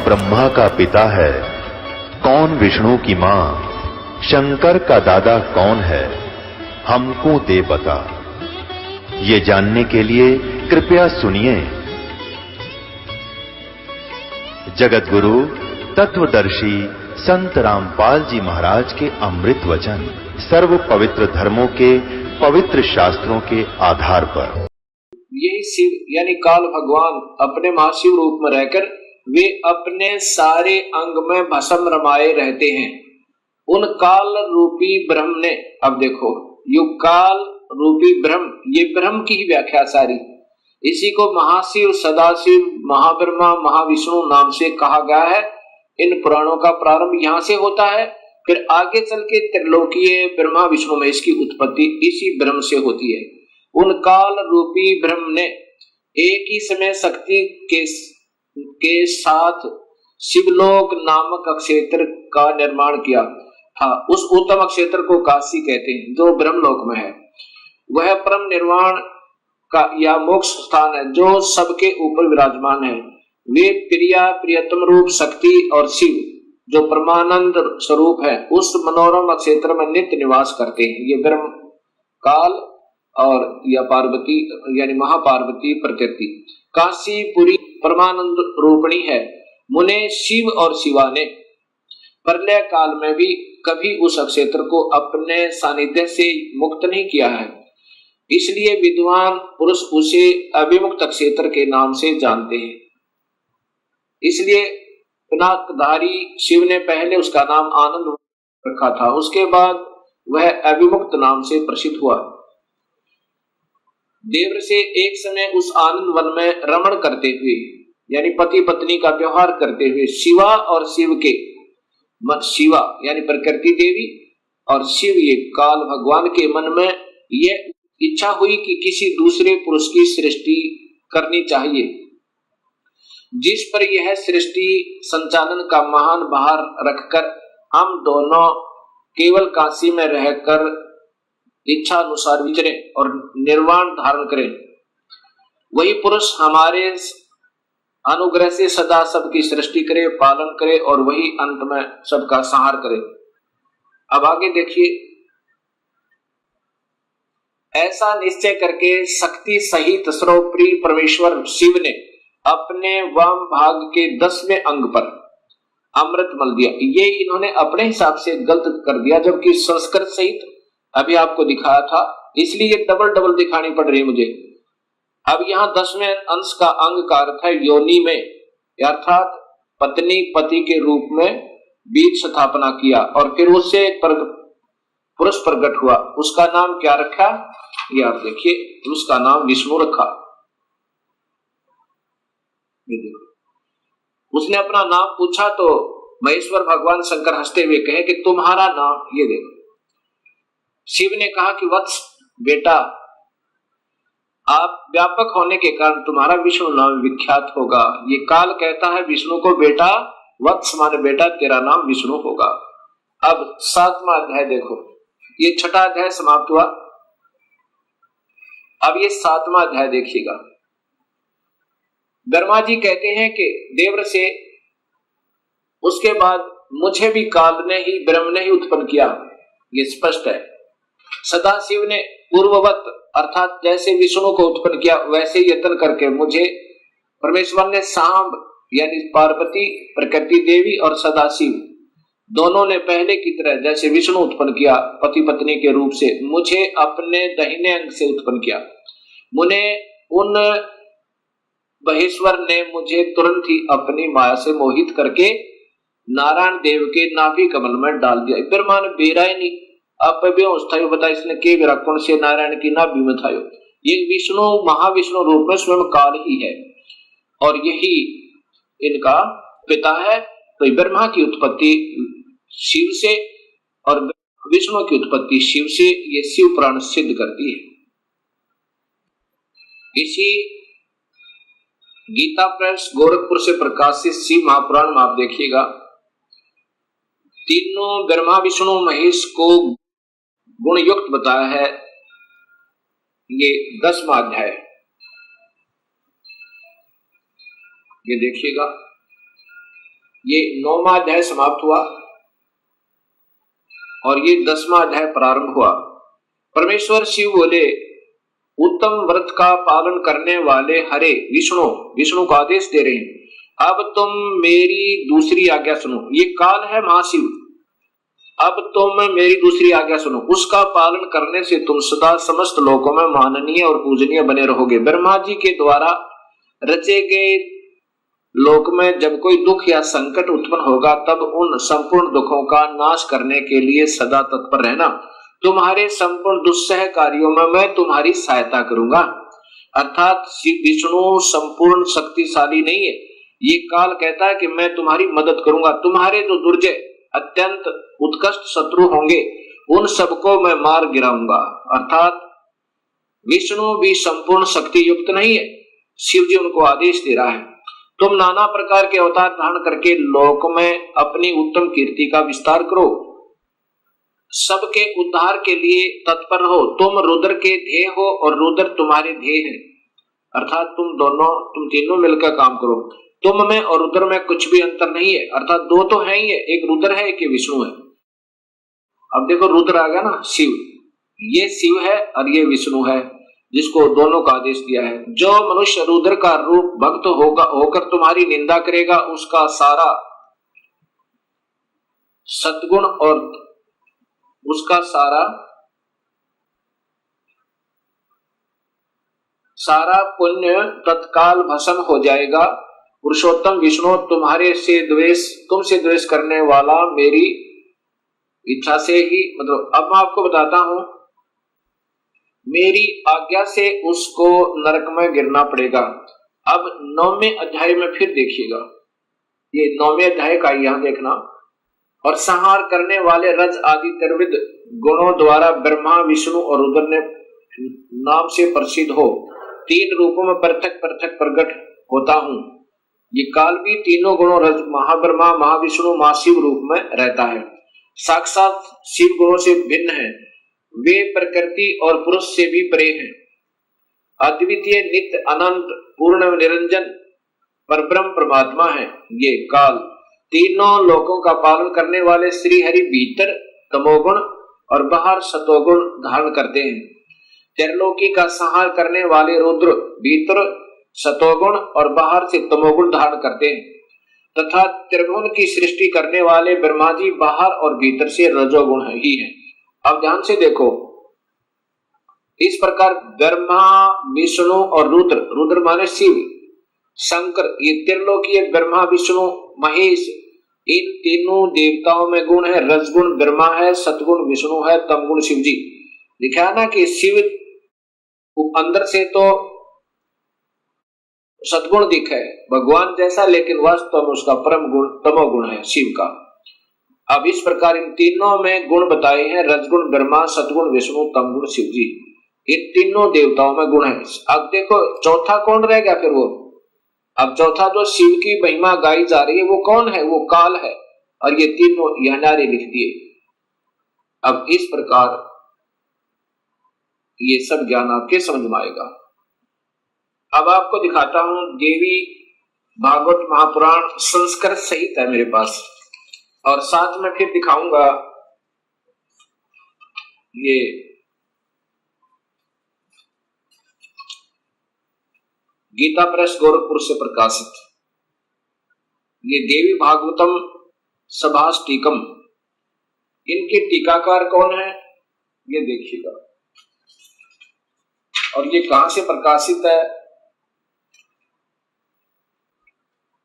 ब्रह्मा का पिता है, कौन विष्णु की मां, शंकर का दादा कौन है, हमको दे बता। ये जानने के लिए कृपया सुनिए। जगत गुरु तत्वदर्शी संत रामपाल जी महाराज के अमृत वचन सर्व पवित्र धर्मों के पवित्र शास्त्रों के आधार पर। यही शिव यानी काल भगवान अपने महाशिव रूप में रहकर वे अपने सारे अंग में भस्म रमाए रहते हैं। उन काल रूपी ब्रह्म ने, अब देखो, युग काल रूपी ब्रह्म, ये ब्रह्म की ही व्याख्या सारी, इसी को महाशिव, सदाशिव, महाब्रह्मा, महाविष्णु नाम से कहा गया है। इन पुराणों का प्रारंभ यहाँ से होता है, फिर आगे चल के त्रिलोकीय ब्रह्मा विष्णु में इसकी उत्पत्ति इसी ब्रह्म से होती है। उन काल रूपी ब्रह्म ने एक ही समय शक्ति के साथ शिवलोक नामक क्षेत्र का निर्माण किया था। उस उत्तम क्षेत्र को काशी कहते हैं, जो ब्रह्मलोक में है। वह परम निर्वाण का या मोक्ष स्थान है, जो सबके ऊपर विराजमान है। वे प्रिया प्रियतम रूप शक्ति और शिव, जो परमानंद स्वरूप है, उस मनोरम क्षेत्र में नित्य निवास करते हैं। ये ब्रह्म, काल और या पार्वती यानी महापार्वती प्रकृति काशीपुरी परमानंद रूपणी है। मुने शिव और शिवा ने प्रलय काल में भी कभी उस क्षेत्र को अपने सानिध्य से मुक्त नहीं किया है, इसलिए विद्वान पुरुष उसे अभिमुक्त क्षेत्र के नाम से जानते हैं। इसलिए पिनाकधारी शिव ने पहले उसका नाम आनंद रखा था, उसके बाद वह अभिमुक्त नाम से प्रसिद्ध हुआ। देवर से एक समय उस आनंद वन में रमण करते हुए यानी पति पत्नी का व्यवहार करते हुए शिवा और शिव के शिवा यानी प्रकृति देवी और शिव ये काल भगवान के मन में यह इच्छा हुई कि किसी दूसरे पुरुष की सृष्टि करनी चाहिए, जिस पर यह सृष्टि संचालन का महान भार रखकर हम दोनों केवल काशी में रहकर इच्छा अनुसार विचरे और निर्वाण धारण करें। वही पुरुष हमारे अनुग्रह से सदा सबकी सृष्टि करे, पालन करे और वही अंत में सबका संहार करे। अब आगे देखिए, ऐसा निश्चय करके शक्ति सहित सर्वप्रिय परमेश्वर शिव ने अपने वाम भाग के 10वें अंग पर अमृत मल दिया। ये इन्होंने अपने हिसाब से गलत कर दिया, जबकि संस्कृत सहित अभी आपको दिखाया था, इसलिए डबल दिखानी पड़ रही है मुझे। अब यहाँ 10वें अंश का अंग का अर्थ है योनि में, अर्थात पत्नी पति के रूप में बीज स्थापना किया और फिर उससे पुरुष प्रकट हुआ। उसका नाम क्या रखा, ये आप देखिए, उसका नाम विष्णु रखा। उसने अपना नाम पूछा तो महेश्वर भगवान शंकर हंसते हुए कहे कि तुम्हारा नाम, ये देखो। शिव ने कहा कि वत्स बेटा, आप व्यापक होने के कारण तुम्हारा विष्णु नाम विख्यात होगा। ये काल कहता है विष्णु को, बेटा वत्स माने बेटा, तेरा नाम विष्णु होगा। अब 7वां अध्याय देखो, ये 6ठा अध्याय समाप्त हुआ। अब ये 7वां अध्याय देखिएगा। ब्रह्मा जी कहते हैं कि देवर से, उसके बाद मुझे भी काल ने ही, ब्रह्म ने ही उत्पन्न किया, ये स्पष्ट है। सदाशिव ने पूर्ववत अर्थात जैसे विष्णु को उत्पन्न किया वैसे यत्न करके मुझे परमेश्वर ने सांब यानी पार्वती, प्रकृति देवी और सदाशिव दोनों ने पहले की तरह जैसे विष्णु उत्पन्न किया पति पत्नी के रूप से, मुझे अपने दाहिने अंग से उत्पन्न किया। मुने उन महेश्वर ने मुझे तुरंत ही अपनी माया से मोहित करके नारायण देव के नाभि कमल में डाल दिया। ब्रह्मा ने बेरा ही नहीं, अब बेहोश बता इसने के विराकोण से नारायण की नाभि में था। ये विष्णु महाविष्णु रूप में स्वयं काल ही है और यही इनका पिता है। तो ब्रह्मा की उत्पत्ति शिव से और विष्णु की उत्पत्ति शिव से, ये शिव पुराण सिद्ध करती है। इसी गीता प्रेस गोरखपुर से प्रकाशित शिव महापुराण में आप देखिएगा, तीनों ब्रह्मा विष्णु महेश को गुण युक्त बताया है। ये 10वां अध्याय, ये देखिएगा। ये 9वां अध्याय समाप्त हुआ और ये 10वां अध्याय प्रारंभ हुआ। परमेश्वर शिव बोले, उत्तम व्रत का पालन करने वाले हरे विष्णु को आदेश दे रहे हैं, अब तुम मेरी दूसरी आज्ञा सुनो। ये काल है महाशिव, अब तुम मेरी दूसरी आज्ञा सुनो, उसका पालन करने से तुम सदा समस्त लोकों में माननीय और पूजनीय बने रहोगे। ब्रह्मा जी के द्वारा रचे गए लोक में जब कोई दुख या संकट उत्पन्न होगा तब उन संपूर्ण दुखों का नाश करने के लिए सदा तत्पर रहना। तुम्हारे संपूर्ण दुस्सह कार्यों में मैं तुम्हारी सहायता करूंगा। अर्थात विष्णु संपूर्ण शक्तिशाली नहीं है, ये काल कहता है कि मैं तुम्हारी मदद करूंगा। तुम्हारे जो दुर्जय अत्यंत उत्कृष्ट शत्रु होंगे उन सबको मैं मार गिराऊंगा। अर्थात विष्णु भी संपूर्ण शक्ति युक्त नहीं है। शिव जी उनको आदेश दे रहा है, तुम नाना प्रकार के अवतार धारण करके लोक में अपनी उत्तम कीर्ति का विस्तार करो, सबके उद्धार के लिए तत्पर हो। तुम रुद्र के ध्येय हो और रुद्र तुम्हारे ध्येय है। अर्थात तुम तीनों मिलकर काम करो। तुम में और रुद्र में कुछ भी अंतर नहीं है। अर्थात दो तो है ही है, एक रुद्र है एक विष्णु है। अब देखो रुद्र आ गया ना, शिव, ये शिव है और ये विष्णु है, जिसको दोनों का आदेश दिया है। जो मनुष्य रुद्र का रूप भक्त होकर तुम्हारी निंदा करेगा उसका सारा सद्गुण और उसका सारा पुण्य तत्काल भस्म हो जाएगा। पुरुषोत्तम विष्णु तुमसे द्वेष करने वाला मेरी इच्छा से ही, मतलब अब मैं आपको बताता हूं, मेरी आज्ञा से उसको नरक में गिरना पड़ेगा। अब 9वें अध्याय में फिर देखिएगा, ये 9वें अध्याय का यहां देखना। और संहार करने वाले रज आदि त्रिविध गुणों द्वारा ब्रह्मा विष्णु और रुद्र ने नाम से प्रसिद्ध हो 3 रूपों में पृथक पृथक प्रकट होता हूं। ये काल भी तीनों गुणों रज महाब्रह्मा महाविष्णु महाशिव रूप में रहता है। साक्षात शिव गुणों से भिन्न है, वे प्रकृति और पुरुष से भी परे हैं। अद्वितीय नित्य अनंत पूर्ण निरंजन परब्रह्म परमात्मा है। ये काल तीनों लोकों का पालन करने वाले श्री हरि भीतर तमोगुण और बाहर सतोगुण धारण करते हैं। त्रिलोकी का संहार करने वाले रुद्र भीतर सतोगुण और बाहर से तमोगुण धारण करते हैं, तथा त्रिभुवन की सृष्टि करने वाले ब्रह्मा जी बाहर और भीतर से रजोगुण ही है। अब ध्यान से देखो, इस प्रकार ब्रह्मा विष्णु और रुद्र माने शिव, शंकर, ये त्रिलोकीय ब्रह्मा विष्णु महेश, इन तीनों देवताओं में गुण है। रजगुण ब्रह्मा है, सतगुण विष्णु है, तमगुण शिव जी। लिखा है ना कि शिव अंदर से तो सतगुण दिखा है भगवान जैसा, लेकिन वास्तव में उसका परम गुण तमोगुण है शिव का। अब इस प्रकार इन तीनों में गुण बताए हैं, रजगुण ब्रह्मा, सतगुण विष्णु, तमगुण शिव जी। इन तीनों देवताओं में गुण है। अब देखो चौथा कौन रह गया फिर वो? अब चौथा जो शिव की महिमा गाई जा रही है वो कौन है? वो काल है। और ये तीनों यह नारे लिख दिए। अब इस प्रकार ये सब ज्ञान आपके समझ में आएगा। अब आपको दिखाता हूं, देवी भागवत महापुराण संस्कृत सहित है मेरे पास, और साथ में फिर दिखाऊंगा ये गीता प्रेस गोरखपुर से प्रकाशित ये देवी भागवतम सभाष्टिकम। इनके टीकाकार कौन है ये देखिएगा। और ये कहां से प्रकाशित है?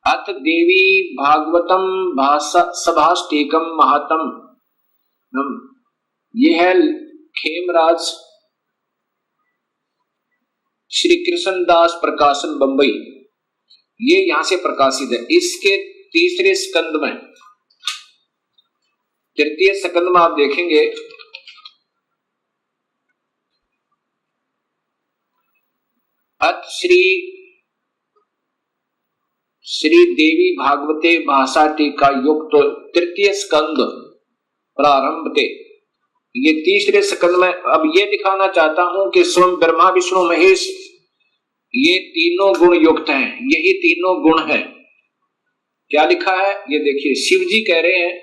अथ देवी भागवतम भाषा सभाष्टिकम महात्म, ये है खेमराज श्री कृष्णदास प्रकाशन बंबई, ये यहां से प्रकाशित है। इसके तीसरे स्कंद में, तृतीय स्कंद में आप देखेंगे अथ श्री देवी भागवते भाषा टीका युक्त तृतीय स्कंद प्रारंभ थे। ये तीसरे स्कंद में अब ये दिखाना चाहता हूं कि स्वयं ब्रह्मा विष्णु महेश ये तीनों गुण युक्त हैं। यही तीनों गुण है, क्या लिखा है ये देखिए। शिव जी कह रहे हैं,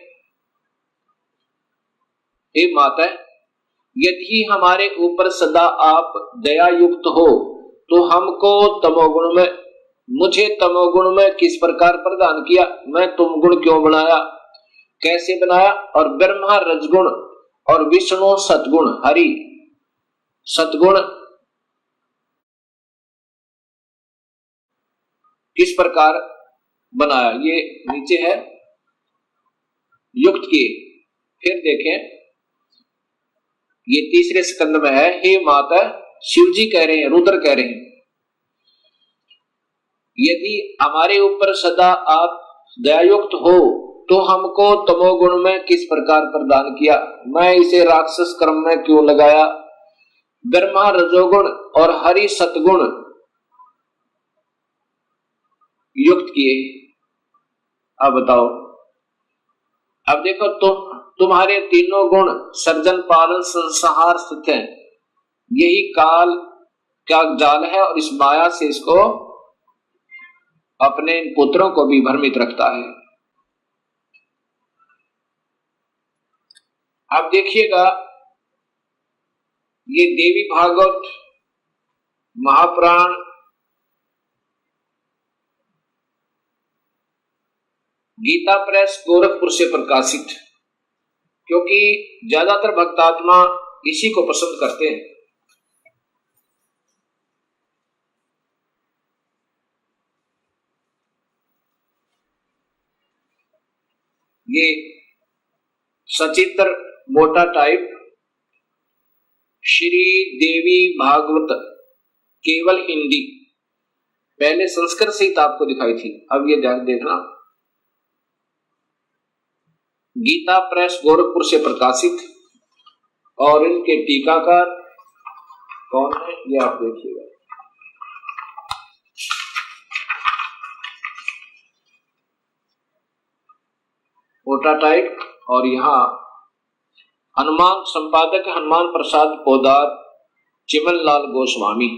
हे माता, यदि हमारे ऊपर सदा आप दया युक्त हो तो हमको तमोगुण में, मुझे तमोगुण में किस प्रकार प्रदान किया, मैं तुम गुण क्यों बनाया, कैसे बनाया, और ब्रह्मा रजगुण और विष्णु सतगुण, हरि सतगुण किस प्रकार बनाया, ये नीचे है युक्त किए। फिर देखें ये तीसरे स्कंद में है, हे माता, शिव जी कह रहे हैं, रुद्र कह रहे हैं, यदि हमारे ऊपर सदा आप दयायुक्त हो तो हमको तमोगुण में किस प्रकार प्रदान किया, मैं इसे राक्षस कर्म में क्यों लगाया, ब्रह्मा रजोगुण और हरि सतगुण युक्त किए। अब बताओ, अब देखो तुम्हारे तीनों गुण सर्जन पालन संहार स्थित है, यही काल का जाल है और इस माया से इसको अपने पुत्रों को भी भ्रमित रखता है। अब देखिएगा ये देवी भागवत महापुराण गीता प्रेस गोरखपुर से प्रकाशित, क्योंकि ज्यादातर भक्तात्मा इसी को पसंद करते हैं। ये सचित्र मोटा टाइप श्री देवी भागवत केवल हिंदी, पहले संस्कृत सहित आपको दिखाई थी, अब ये देखना गीता प्रेस गोरखपुर से प्रकाशित, और इनके टीकाकार कौन है ये आप देखिएगा। मोटा टाइप, और यहाँ हनुमान संपादक हनुमान प्रसाद पोदार चिमन लाल गोस्वामी,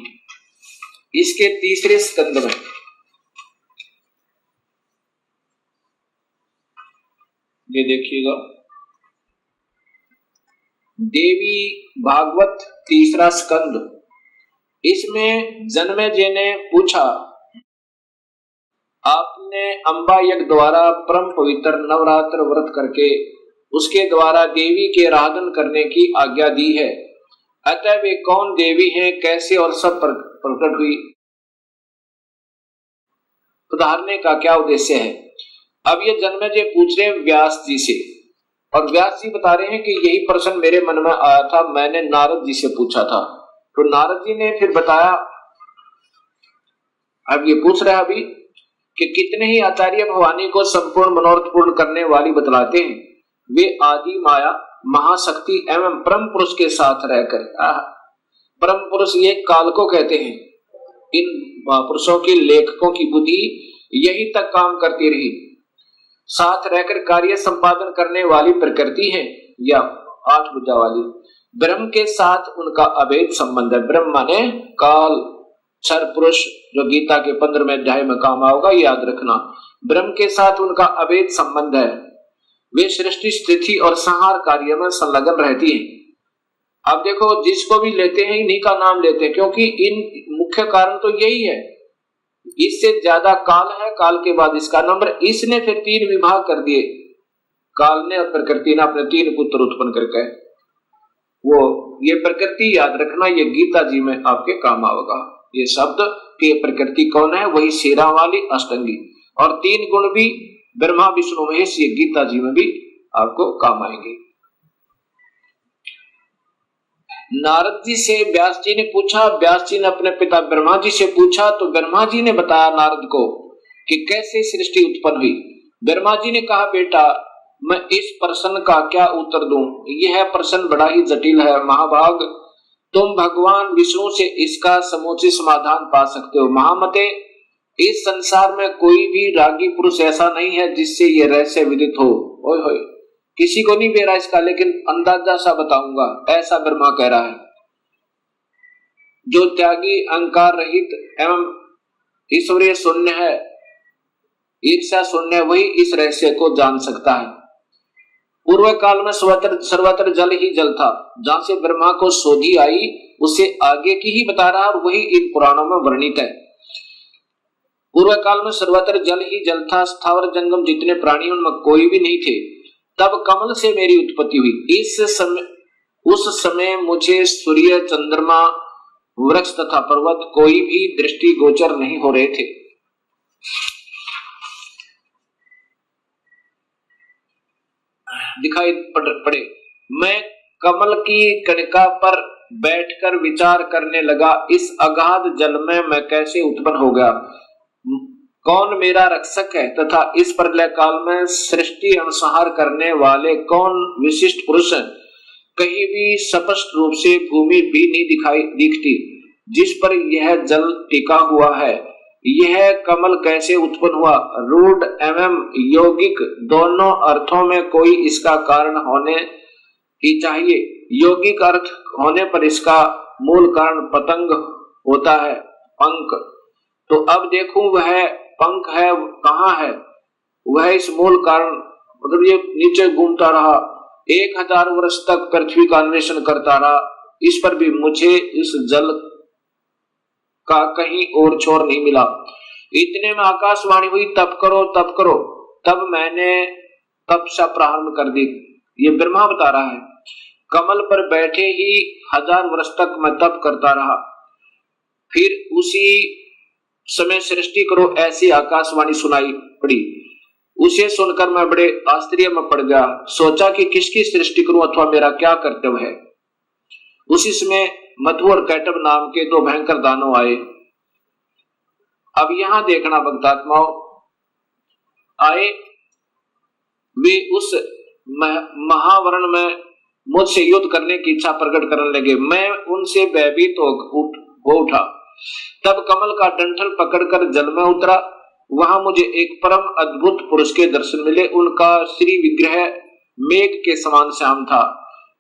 इसके तीसरे स्कंद में ये देखिएगा देवी भागवत तीसरा स्कंद, इसमें जन्मेजय ने पूछा, आपने अंबा यज्ञ द्वारा परम पवित्र नवरात्र व्रत करके उसके द्वारा देवी के आराधन करने की आज्ञा दी है, अतः वे कौन देवी हैं, कैसे और सब प्रकट हुई, उदाहरने का क्या उद्देश्य है। अब ये जन्मेजय पूछ रहे हैं व्यास जी से, और व्यास जी बता रहे हैं कि यही प्रश्न मेरे मन में आया था, मैंने नारद जी से पूछा था, तो नारद जी ने फिर बताया। अब ये पूछ रहा है अभी कि कितने ही आचार्य भवानी को संपूर्ण मनोरथ पूर्ण करने वाली बतलाते हैं, वे आदि माया महाशक्ति एवं परम पुरुष के साथ रहकर, परम पुरुष ये काल को कहते हैं, इन महापुरुषों के लेखकों की बुद्धि यही तक काम करती रही, साथ रहकर कार्य संपादन करने वाली प्रकृति है या आठ भुजा वाली, ब्रह्म के साथ उनका अभेद संबंध है। ब्रह्म माने काल, क्षर पुरुष, जो गीता के 15वें अध्याय में काम आओगा, याद रखना, ब्रह्म के साथ उनका अभेद संबंध है, वे सृष्टि स्थिति और संहार कार्य में संलग्न रहती हैं। अब देखो जिसको भी लेते हैं इन्हीं का नाम लेते हैं, क्योंकि इन मुख्य कारण तो यही है, इससे ज्यादा काल है, काल के बाद इसका नंबर, इसने फिर 3 विभाग कर दिए, काल ने और प्रकृति ने अपने 3 पुत्र उत्पन्न करके, वो ये प्रकृति याद रखना, ये गीता जी में आपके काम आएगा। ये शब्द कि प्रकृति कौन है, वही शेरा वाली अष्टंगी, और 3 गुण भी ब्रह्मा विष्णु महेश, ये गीता जी में भी आपको काम आएंगे। नारद जी से व्यास जी ने पूछा, व्यास जी ने अपने पिता ब्रह्मा जी से पूछा, तो ब्रह्मा जी ने बताया नारद को कि कैसे सृष्टि उत्पन्न हुई। ब्रह्मा जी ने कहा, बेटा मैं इस प्रश्न का क्या उत्तर दूं, यह प्रश्न बड़ा ही जटिल है महाभाग, तुम भगवान विष्णु से इसका समूचित समाधान पा सकते हो। महामते, इस संसार में कोई भी रागी पुरुष ऐसा नहीं है जिससे यह रहस्य विदित हो। ओए होए, किसी को नहीं बेरा इसका, लेकिन अंदाजा सा बताऊंगा, ऐसा ब्रह्मा कह रहा है। जो त्यागी, अहंकार रहित एवं ईश्वरीय शून्य है, ईर्ष्या शून्य वही इस रहस्य को जान सकता है। पूर्व काल में सर्वत्र जल ही जल था। जहां से ब्रह्मा को सोधी आई उसे आगे की ही बता रहा और वही इन पुराणों में वर्णित है। पूर्व काल में सर्वत्र जल ही जल था, स्थावर जंगम जितने प्राणी उनमें कोई भी नहीं थे। तब कमल से मेरी उत्पत्ति हुई। उस समय मुझे सूर्य, चंद्रमा, वृक्ष तथा पर्वत कोई भी दृष्टि गोचर नहीं हो रहे थे। दिखाई पड़े। मैं कमल की कणिका पर बैठकर विचार करने लगा, इस अगाध जल में मैं कैसे उत्पन्न हो गया, कौन मेरा रक्षक है तथा इस प्रलय काल में सृष्टि अनुसार करने वाले कौन विशिष्ट पुरुष हैं। कहीं भी स्पष्ट रूप से भूमि भी नहीं दिखती जिस पर यह जल टिका हुआ है। यह कमल कैसे उत्पन्न हुआ, रूढ़ एवं यौगिक दोनों अर्थों में कोई इसका कारण होने ही चाहिए। यौगिक अर्थ होने पर इसका मूल कारण पतंग होता है, पंख। तो अब देखूं वह पंख है कहाँ है, वह इस मूल कारण, मतलब ये नीचे घूमता रहा, 1000 वर्ष तक पृथ्वी का अन्वेषण करता रहा, इस पर भी मुझे इस जल का कहीं और छोर नहीं मिला। इतने में आकाशवाणी हुई, तप करो तप करो। तब मैंने तपस्या प्रारंभ कर दी। ये ब्रह्मा बता रहा है। कमल पर बैठे ही 1000 वर्ष तक मैं तप करता रहा। फिर उसी समय सृष्टि करो ऐसी आकाशवाणी सुनाई पड़ी। उसे सुनकर मैं बड़े आश्चर्य में पड़ गया। सोचा कि किसकी सृष्टि करूं अथवा मेरा क्या कर्तव्य है। उसी समय मधु और कैटब नाम के 2 भयंकर दानव आए। अब यहां देखना भक्तात्माओं, आए वे उस महावरण में मुझसे युद्ध करने की इच्छा प्रकट करने लगे। मैं उनसे भयभीत हो उठा। तब कमल का डंठल पकड़कर जल में उतरा। वहां मुझे एक परम अद्भुत पुरुष के दर्शन मिले। उनका श्री विग्रह मेघ के समान श्याम था।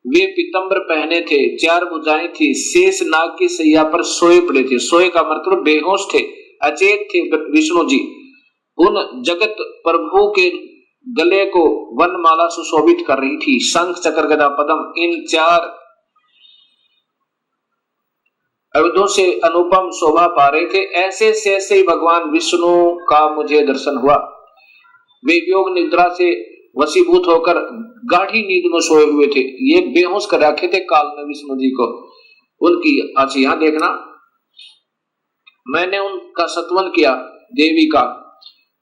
वे पीतंबर पहने थे, 4 भुजाएं थी, शेष नाग की सैया पर सोए पड़े थे। सोए का मतलब बेहोश थे, अचेत थे विष्णु जी। उन जगत प्रभु के गले को वनमाला सुशोभित कर रही थी। शंख, चक्र, गदा, पद्म, इन 4 अवधों से अनुपम शोभा पा रहे थे। ऐसे से ही भगवान विष्णु का मुझे दर्शन हुआ। वे योग निद्रा से वशीभूत होकर गाढ़ी नींद में सोए हुए थे। ये बेहोश कर रखे थे काल में विष्णु जी को। उनकी अच्छा यहां देखना, मैंने उनका सत्वन किया देवी का।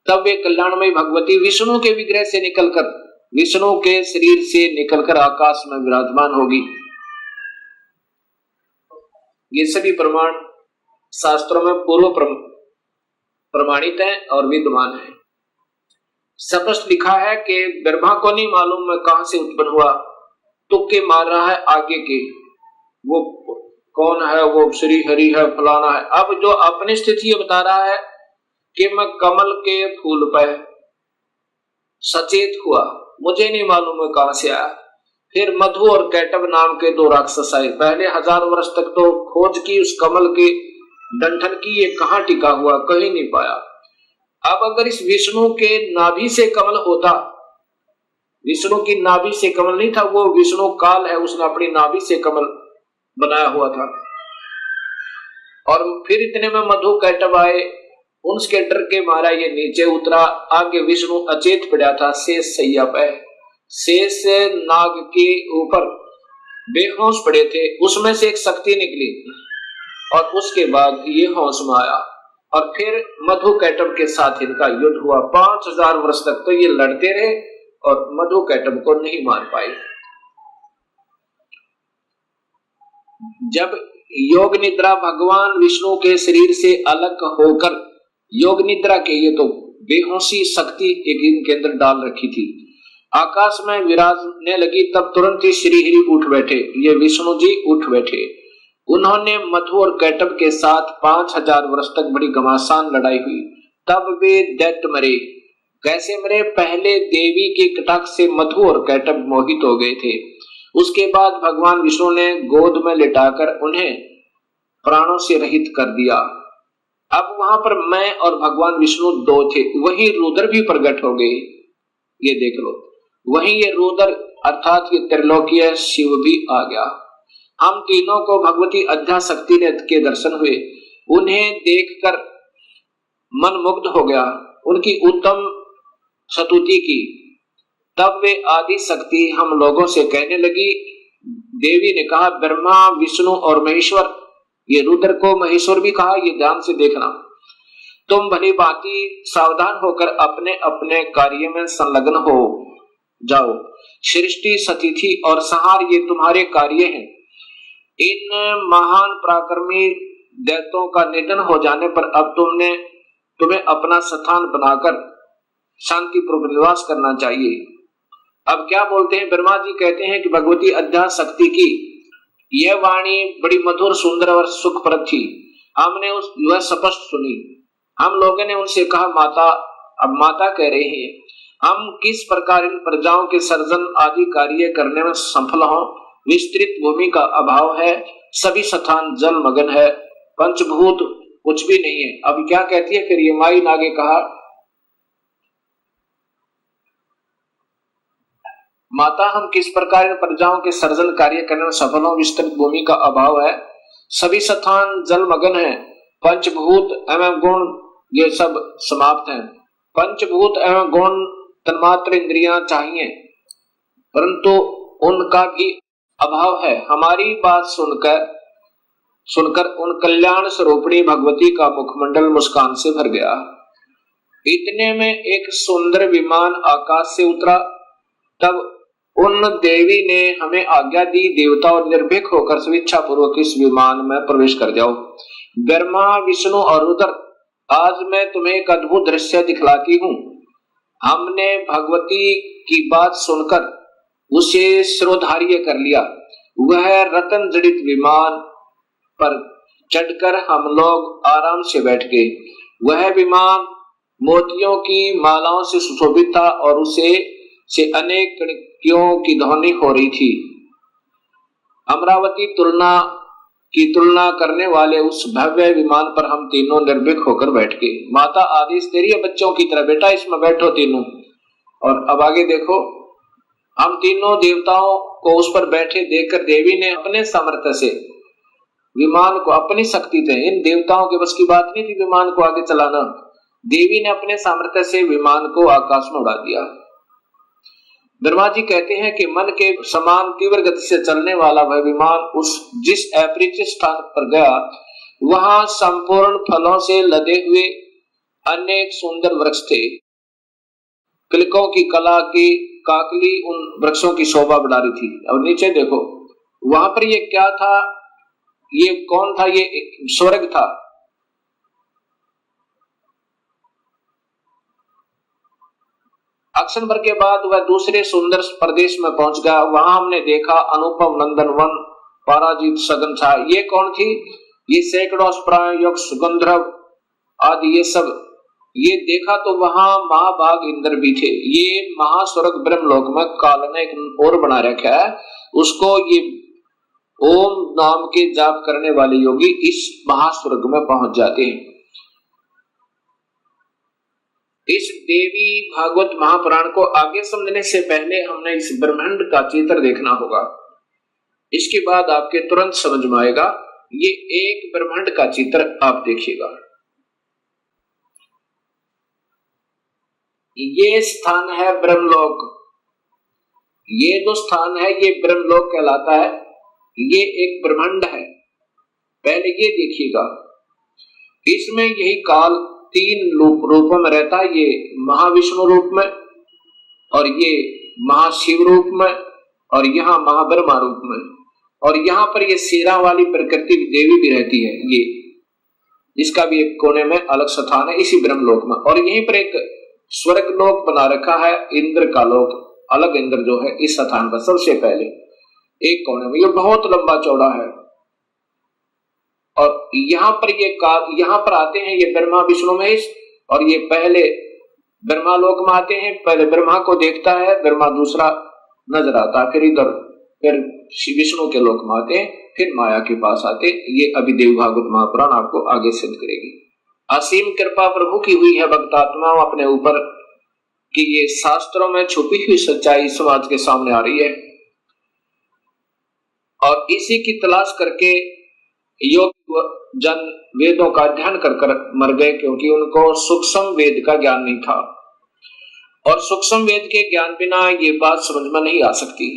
तब वे कल्याणमयी भगवती विष्णु के विग्रह से निकलकर, विष्णु के शरीर से निकलकर आकाश में विराजमान होगी। ये सभी प्रमाण शास्त्रों में पूर्व प्रमाणित हैं और विद्यमान है। स्पष्ट लिखा है कि ब्रह्मा को नहीं मालूम मैं कहां से उत्पन्न हुआ, तुक्के मार रहा है आगे के, वो कौन है, वो श्री हरि है, फलाना है। अब जो अपनी स्थिति बता रहा है कि मैं कमल के फूल पर सचेत हुआ, मुझे नहीं मालूम मैं कहां से आया। फिर मधु और कैटब नाम के 2 राक्षस आए। पहले 1000 वर्ष तक तो खोज की उस कमल के डंठल की, ये कहां टिका हुआ, कहीं नहीं पाया। अब अगर इस विष्णु के नाभि से कमल होता, विष्णु की नाभि से कमल नहीं था, वो विष्णु काल है, उसने अपनी नाभि से कमल बनाया हुआ था। और फिर इतने में मधु कैटब आए, उनके डर के मारा ये नीचे उतरा। आगे विष्णु अचेत पड़ा था शेष सैया पे, शेष नाग के ऊपर बेहोश पड़े थे। उसमें से एक शक्ति निकली और उसके बाद ये होश में आया और फिर मधु कैटब के साथ इनका युद्ध हुआ। 5000 वर्ष तक तो ये लड़ते रहे और मधु कैटब को नहीं मार पाए। जब योग निद्रा भगवान विष्णु के शरीर से अलग होकर, योग निद्रा के ये तो बेहोशी शक्ति एक इनके अंदर डाल रखी थी, आकाश में विराजने लगी, तब तुरंत ही श्री हरि उठ बैठे। ये विष्णु जी उठ बैठे। उन्होंने मधु और कैटब के साथ 5000 वर्ष तक बड़ी घमासान लड़ाई हुई। तब वे दैत्य मरे। कैसे मरे? पहले देवी के कटाक्ष से मधु और कैटब मोहित हो गए थे। उसके बाद भगवान विष्णु ने गोद में लिटाकर उन्हें प्राणों से रहित कर दिया। अब वहां पर मैं और भगवान विष्णु दो थे, वही रुद्र भी प्रकट हो गए। ये देख लो, वही ये रुद्र अर्थात ये त्रिलोकीय शिव भी आ गया। हम तीनों को भगवती अध्याशक्ति ने के दर्शन हुए, उन्हें देखकर मन मुग्ध हो गया, उनकी उत्तम स्तुति की। तब वे आदि शक्ति हम लोगों से कहने लगी। देवी ने कहा, ब्रह्मा विष्णु और महेश्वर, ये रुद्र को महेश्वर भी कहा, ये ध्यान से देखना, तुम भली भांति सावधान होकर अपने अपने कार्य में संलग्न हो जाओ। सृष्टि सतिथि और संहार ये तुम्हारे कार्य हैं। इन महान पराक्रमी दैत्यों का निधन हो जाने पर अब तुम्हें अपना स्थान बनाकर शांतिपूर्वक निवास करना चाहिए। अब क्या बोलते हैं ब्रह्मा जी, कहते हैं कि भगवती अध्याशक्ति की यह वाणी बड़ी मधुर सुंदर और सुखप्रद थी। हमने वह स्पष्ट सुनी। हम लोगों ने उनसे कहा, माता, अब माता कह रहे हैं, हम किस प्रकार इन प्रजाओं के सर्जन आदि कार्य करने में सफल हों। विस्तृत भूमि का अभाव है, सभी स्थान जल मगन है, पंचभूत कुछ भी नहीं है। अब क्या कहती है फिर ये माई ने आगे कहा, माता हम किस प्रकार इन प्रजाओं के सर्जन कार्य करने में सफल हों। विस्तृत भूमि का अभाव है, सभी स्थान जल मगन है, पंचभूत एवं गुण ये सब समाप्त हैं। पंचभूत एवं गुण तन्मात्र इंद्रियां चाहिए, परंतु उनका भी अभाव है। हमारी बात सुनकर उन कल्याण स्वरूपिणी भगवती का मुखमंडल मुस्कान से भर गया। इतने में एक सुंदर विमान आकाश से उतरा। तब उन देवी ने हमें आज्ञा दी, देवताओं निर्भीक होकर स्वेच्छा पूर्वक इस विमान में प्रवेश कर जाओ। ब्रह्मा विष्णु और रुद्र, आज मैं तुम्हें एक अद्भुत दृश्य दिखलाती हूँ। हमने भगवती की बात सुनकर उसे शिरोधार्य कर लिया। वह रत्न जड़ित विमान पर चढ़कर हम लोग आराम से बैठ गए। वह विमान मोतियों की मालाओं से सुशोभित था और उसे से अनेक कणियों की ध्वनि हो रही थी। अमरावती तुलना करने वाले उस भव्य विमान पर हम तीनों निर्भीक होकर बैठ गए। माता आदेश दे रही है बच्चों की तरह, बेटा इसमें बैठो तीनों। और अब आगे देखो, हम तीनों देवताओं को उस पर बैठे देखकर देवी ने अपने सामर्थ्य से विमान को, अपनी शक्ति थे, इन देवताओं के बस की बात नहीं थी विमान को आगे चलाना, देवी ने अपने सामर्थ्य से विमान को आकाश में उड़ा दिया। ब्रह्मा जी कहते हैं कि मन के समान तीव्र गति से चलने वाला वह विमान जिस अपरिचित स्थान पर गया, वहां संपूर्ण फलों से लदे हुए अनेक सुंदर वृक्ष थे। किलकों की कला की काकली उन वृक्षों की शोभा बढ़ा रही थी। और नीचे देखो, वहां पर ये क्या था, ये कौन था, ये स्वर्ग था। अक्षण भर के बाद वह दूसरे सुंदर प्रदेश में पहुंच गया। वहां हमने देखा अनुपम नंदन वन, पराजित सघन छा। ये कौन थी, ये सैकड़ों प्रायोग सुगंधर्व आदि ये सब ये देखा। तो वहां महाभाग इंद्र भी थे। ये महास्वर्ग ब्रह्मलोक में काल ने एक और बना रखा है, उसको ये ओम नाम के जाप करने वाले योगी इस महास्वर्ग में पहुंच जाते हैं। इस देवी भागवत महापुराण को आगे समझने से पहले हमने इस ब्रह्मांड का चित्र देखना होगा। इसके बाद आपके तुरंत समझ में आएगा। ये एक ब्रह्मांड का चित्र आप देखिएगा। ये स्थान है ब्रह्मलोक। ये जो स्थान है ये ब्रह्मलोक कहलाता है। ये एक ब्रह्मांड है। पहले ये देखिएगा, इसमें यही काल तीन रूपों में रहता है। ये महाविष्णु रूप में, और ये महाशिव रूप में, और यहाँ महाब्रह्मा रूप में, और यहाँ पर ये शेरा वाली प्रकृति देवी भी रहती है। ये इसका भी एक कोने में अलग स्थान है इसी ब्रह्मलोक में। और यहीं पर एक स्वर्ग लोक बना रखा है, इंद्र का लोक, अलग इंद्र जो है इस स्थान पर सबसे पहले एक कोने में। ये बहुत लंबा चौड़ा है। और यहाँ पर आते हैं ये ब्रह्मा विष्णु महेश, और ये पहले ब्रह्मा लोक में आते हैं। पहले ब्रह्मा को देखता है, ब्रह्मा दूसरा नजर आता है, फिर इधर, फिर विष्णु के लोक में आते हैं, फिर माया के पास आते हैं। ये अभी देव भागवत महापुराण आपको आगे सिद्ध करेगी। असीम कृपा प्रभु की हुई है भक्तात्माओं अपने ऊपर कि ये शास्त्रों में छुपी हुई सच्चाई समाज के सामने आ रही है और इसी की तलाश करके योग जन वेदों का अध्ययन कर मर गए, क्योंकि उनको सूक्ष्म वेद का ज्ञान नहीं था और सूक्ष्म वेद के ज्ञान बिना ये बात समझ में नहीं आ सकती।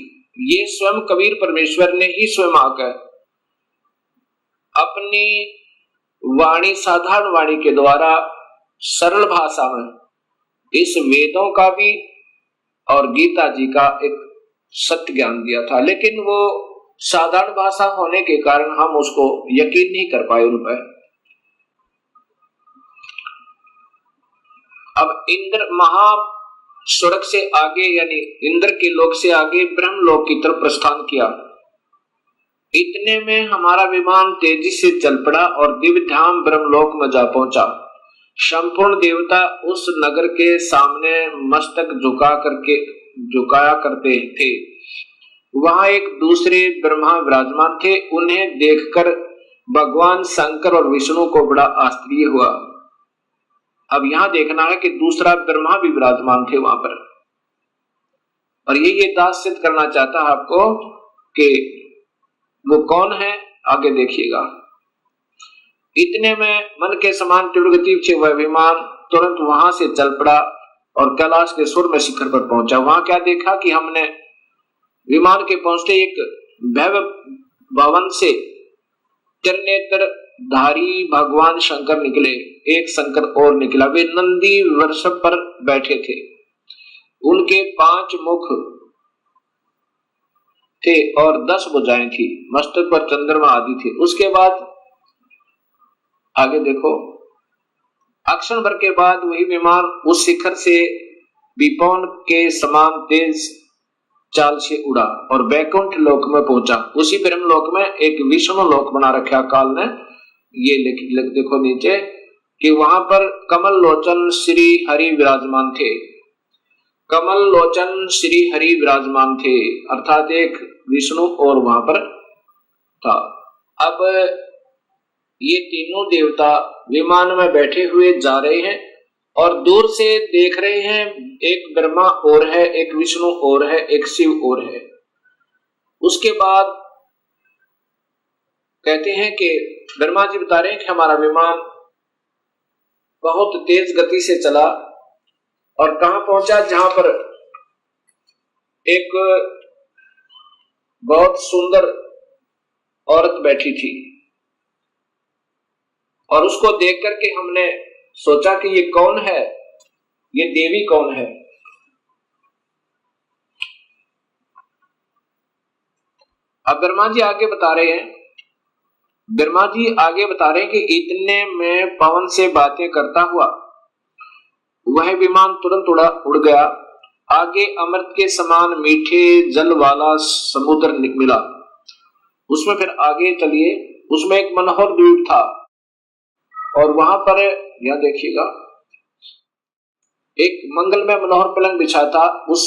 ये स्वयं कबीर परमेश्वर ने ही स्वयं आकर अपनी वाणी, साधारण वाणी के द्वारा सरल भाषा में इस वेदों का भी और गीता जी का एक सत्य ज्ञान दिया था, लेकिन वो साधारण भाषा होने के कारण हम उसको यकीन नहीं कर पाए उन पर। अब इंद्र महास्वर्ग से आगे यानी इंद्र के लोक से आगे ब्रह्म लोक की तरफ प्रस्थान किया। इतने में हमारा विमान तेजी से चल पड़ा और दिव्य धाम ब्रह्मलोक में जा पहुंचा। संपूर्ण देवता उस नगर के सामने मस्तक झुकाया करते थे। वहां एक दूसरे ब्रह्मा विराजमान थे। उन्हें देखकर भगवान शंकर और विष्णु को बड़ा आश्चर्य हुआ। अब यहां देखना है कि दूसरा ब्रह्मा भी विराजमान थे वहां पर, और ये दास सिद्ध करना चाहता है आपको कि वो कौन है, आगे देखिएगा। इतने में मन के समान तीव्र गति से वह विमान तुरंत वहां से चल पड़ा और कैलाश के स्वर्ग में शिखर पर पहुंचा। वहां क्या देखा कि हमने विमान के पहुंचते एक भव्य भवन से त्रिनेत्र धारी भगवान शंकर निकले। एक शंकर और निकला। वे नंदी वृषभ पर बैठे थे। उनके 5 मुख थे और 10 भुजाएं थी। मस्तक पर चंद्रमा आदि थे। उसके बाद आगे देखो, अक्षण भर के बाद वही विमान उस शिखर से विपौन के समान तेज चाल से उड़ा और बैकुंठ लोक में पहुंचा। उसी ब्रह्म लोक में एक विष्णु लोक बना रखा काल ने। ये देखो नीचे कि वहां पर कमल लोचन श्री हरि विराजमान थे। कमल लोचन श्री हरि विराजमान थे, अर्थात एक विष्णु और वहां पर था। अब ये तीनों देवता विमान में बैठे हुए जा रहे हैं और दूर से देख रहे हैं, एक ब्रह्मा और है, एक विष्णु और है, एक शिव और है। उसके बाद कहते हैं कि ब्रह्मा जी बता रहे हैं कि हमारा विमान बहुत तेज गति से चला और कहां पहुंचा, जहां पर एक बहुत सुंदर औरत बैठी थी और उसको देख करके हमने सोचा कि ये कौन है, ये देवी कौन है। अब ब्रह्मा जी आगे बता रहे हैं कि इतने में पवन से बातें करता हुआ वह विमान तुरंत उड़ गया। आगे अमृत के समान मीठे जल वाला समुद्र मिला। उसमें फिर आगे चलिए, उसमें एक मनोहर द्वीप था और वहां पर यह देखिएगा एक मंगलमय मनोहर पलंग बिछा था। उस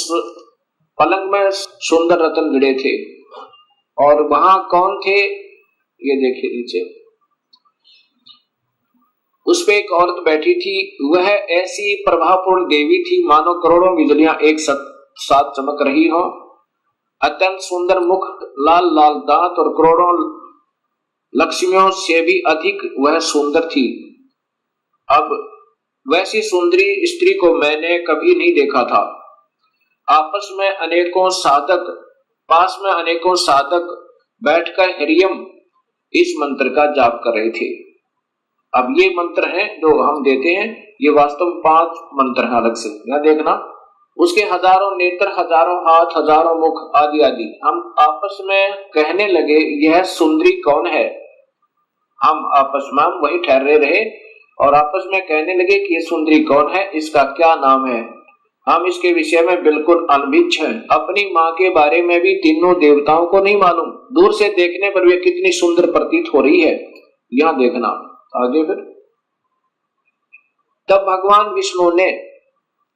पलंग में सुंदर रत्न जड़े थे और वहां कौन थे, ये देखिए नीचे। उस पे एक औरत बैठी थी। वह ऐसी प्रभावपूर्ण देवी थी मानो करोड़ों बिजलियां एक साथ चमक रही हो। अत्यंत सुंदर मुख, लाल लाल दांत और करोड़ों लक्ष्मियों से भी अधिक वह सुंदर थी। अब वैसी सुंदरी स्त्री को मैंने कभी नहीं देखा था। पास में अनेकों साधक बैठकर हरियम इस मंत्र का जाप कर रहे थे। अब ये मंत्र हैं जो हम देते हैं, ये वास्तव में 5 मंत्र हैं अलग से, यहां देखना। उसके हजारों नेत्र, हजारों हाथ, हजारों मुख आदि आदि। हम आपस में कहने लगे यह सुंदरी कौन है। हम आपस में वही ठहरे रहे और आपस में कहने लगे कि ये सुंदरी कौन है, इसका क्या नाम है। हम इसके विषय में बिल्कुल अनभिज्ञ हैं। अपनी माँ के बारे में भी तीनों देवताओं को नहीं मालूम। दूर से देखने पर वे कितनी सुंदर प्रतीत हो रही है, यहां देखना आगे। फिर तब भगवान विष्णु ने,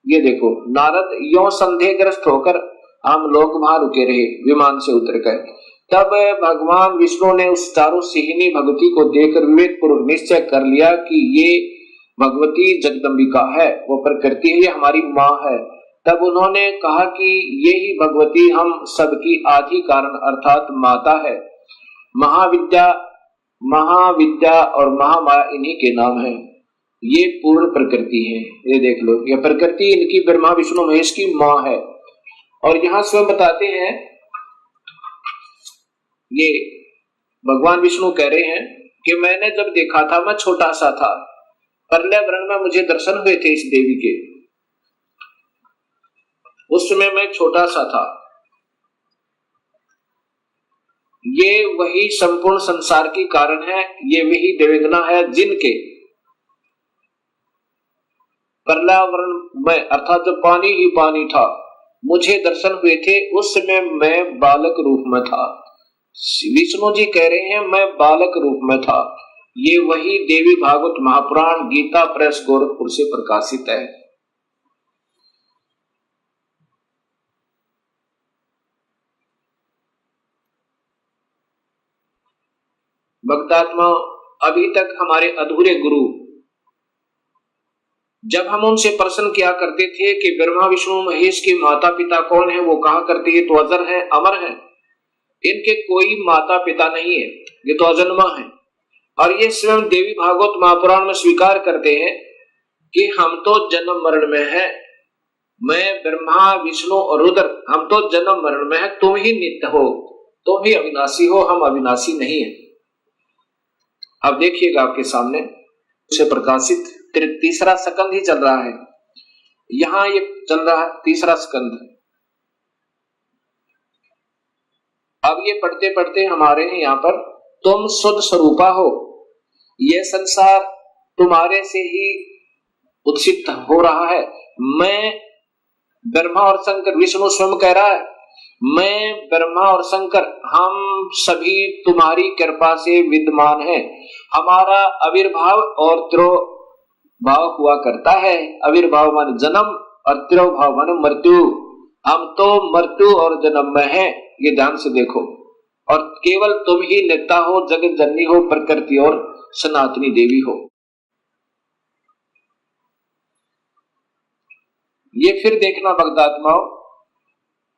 ये देखो, नारद यो संदेहग्रस्त होकर हम लोग वहां रुके रहे, विमान से उतर गए। तब भगवान विष्णु ने उस चारों सिहिनी भगवती को देखकर विवेक पूर्वक निश्चय कर लिया कि ये भगवती जगदम्बिका है, वो प्रकृति है, ये हमारी माँ है। तब उन्होंने कहा कि यही भगवती हम सबकी आदि कारण अर्थात माता है। महाविद्या, महाविद्या और महामाया इन्हीं के नाम है। ये पूर्ण प्रकृति है। ये देख लो, ये प्रकृति इनकी ब्रह्मा विष्णु महेश की माँ है। और यहाँ स्वयं बताते हैं, ये भगवान विष्णु कह रहे हैं कि मैंने जब देखा था, मैं छोटा सा था, प्रलय वर्ण में मुझे दर्शन हुए थे इस देवी के, उस समय मैं छोटा सा था। ये वही संपूर्ण संसार की कारण है, ये वही देवेदना है जिनके पर्यावरण में अर्थात जब पानी ही पानी था मुझे दर्शन हुए थे, उस समय मैं बालक रूप में था। विष्णु जी कह रहे हैं मैं बालक रूप में था। ये वही देवी भागवत महापुराण गीता प्रेस गोरखपुर से प्रकाशित है। भक्तात्मा, अभी तक हमारे अधूरे गुरु, जब हम उनसे प्रश्न किया करते थे कि ब्रह्मा विष्णु महेश के माता पिता कौन है, वो कहा करते ये तो अजर है, अमर है, इनके कोई माता पिता नहीं है, ये तो अजन्मा है। और ये स्वयं देवी भागवत महापुराण में स्वीकार करते हैं कि हम तो जन्म मरण में है, मैं ब्रह्मा विष्णु और रुद्र, हम तो जन्म मरण में है, तुम ही नित्य हो, तुम ही अविनाशी हो, हम अविनाशी नहीं है। अब देखिएगा आपके सामने से प्रकाशित तीसरा स्कंद ही चल रहा है, यहां ये चल रहा है तीसरा स्कंद। अब ये पढ़ते पढ़ते हमारे यहाँ पर तुम शुद्ध स्वरूपा हो, ये संसार तुम्हारे से ही उत्सित हो रहा है। मैं ब्रह्मा और शंकर, विष्णु स्वयं कह रहा है मैं ब्रह्मा और शंकर हम सभी तुम्हारी कृपा से विद्यमान हैं। हमारा आविर्भाव और तिरोभाव हुआ करता है। आविर्भाव मान जन्म और तिरोभाव मान मृत्यु। हम तो मृत्यु और जन्म में हैं, ये ध्यान से देखो। और केवल तुम ही नेता हो, जगत जननी हो, प्रकृति और सनातनी देवी हो। ये फिर देखना भक्तात्माओं,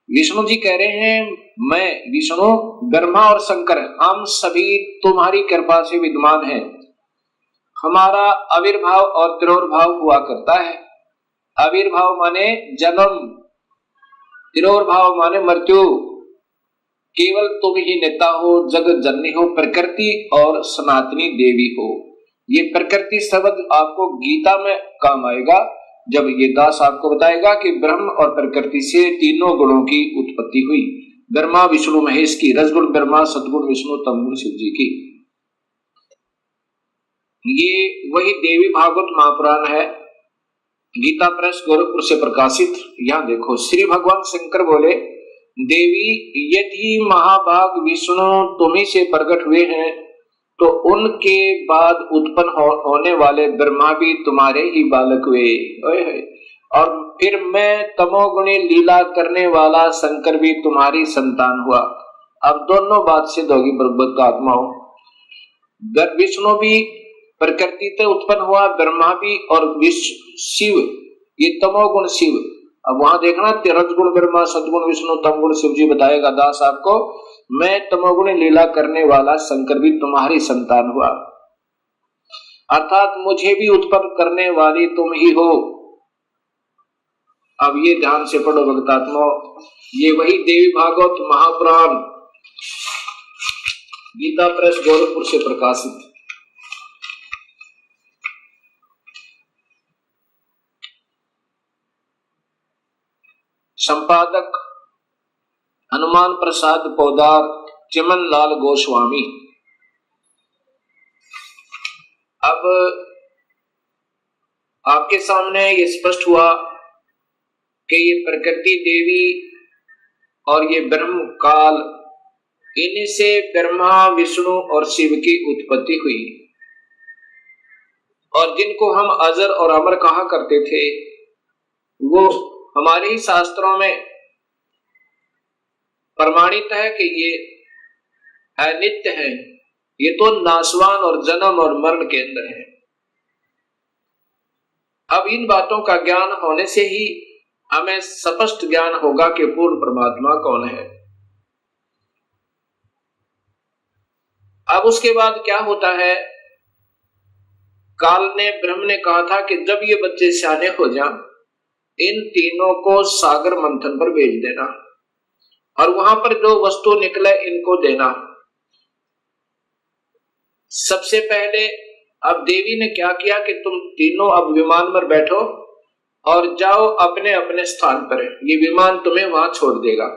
विष्णु जी कह रहे हैं मैं विष्णु ब्रह्मा और शंकर हम सभी तुम्हारी कृपा से विद्यमान हैं। हमारा आविर्भाव और तिरोभाव हुआ करता है। आविर्भाव माने जन्म, तिरोभाव माने मृत्यु। केवल तुम ही नेता हो, जगत जननी हो, प्रकृति और सनातनी देवी हो। ये प्रकृति शब्द आपको गीता में काम आएगा जब ये दास आपको बताएगा कि ब्रह्म और प्रकृति से तीनों गुणों की उत्पत्ति हुई। ब्रह्मा विष्णु महेश की, रजगुण ब्रह्मा, सदगुण विष्णु, तमगुण शिव जी की। ये वही देवी भागवत महापुराण है, गीता प्रेस गोरखपुर से प्रकाशित। यहां देखो, श्री भगवान शंकर बोले देवी यदि महाभाग विष्णु तुम्ही से प्रकट हुए हैं तो उनके बाद उत्पन्न होने वाले ब्रह्मा भी तुम्हारे ही बालक हुए। और फिर मैं तमोगुणी लीला करने वाला शंकर भी तुम्हारी संतान हुआ। अब दोनों बात सिद्ध होगी भगवत आत्माओं। विष्णु भी प्रकृति से उत्पन्न हुआ, ब्रह्मा भी, और शिव ये तमोगुण शिव। अब वहां देखना, रजगुण ब्रह्मा, सदगुण विष्णु, तमगुण शिव जी बताएगा दास आपको। मैं तमोगुण लीला करने वाला शंकर भी तुम्हारी संतान हुआ, अर्थात मुझे भी उत्पन्न करने वाली तुम ही हो। अब ये ध्यान से पढ़ो भक्तात्मा, ये वही देवी भागवत महापुराण गीता प्रेस गोरखपुर से प्रकाशित। संपादक हनुमान प्रसाद पौदार, चिमन लाल गोस्वामी। अब आपके सामने ये स्पष्ट हुआ कि ये प्रकृति देवी और ये ब्रह्म काल, इनसे ब्रह्मा विष्णु और शिव की उत्पत्ति हुई। और जिनको हम अजर और अमर कहा करते थे वो हमारे ही शास्त्रों में प्रमाणित है कि ये अनित्य है, ये तो नाशवान और जन्म और मरण के अंदर है। अब इन बातों का ज्ञान होने से ही हमें स्पष्ट ज्ञान होगा कि पूर्ण परमात्मा कौन है। अब उसके बाद क्या होता है, काल ने ब्रह्म ने कहा था कि जब ये बच्चे सियाने हो जाएं, इन तीनों को सागर मंथन पर भेज देना और वहां पर जो वस्तु निकले इनको देना। सबसे पहले अब देवी ने क्या किया कि तुम तीनों अब विमान पर बैठो और जाओ अपने अपने स्थान पर, ये विमान तुम्हें वहां छोड़ देगा।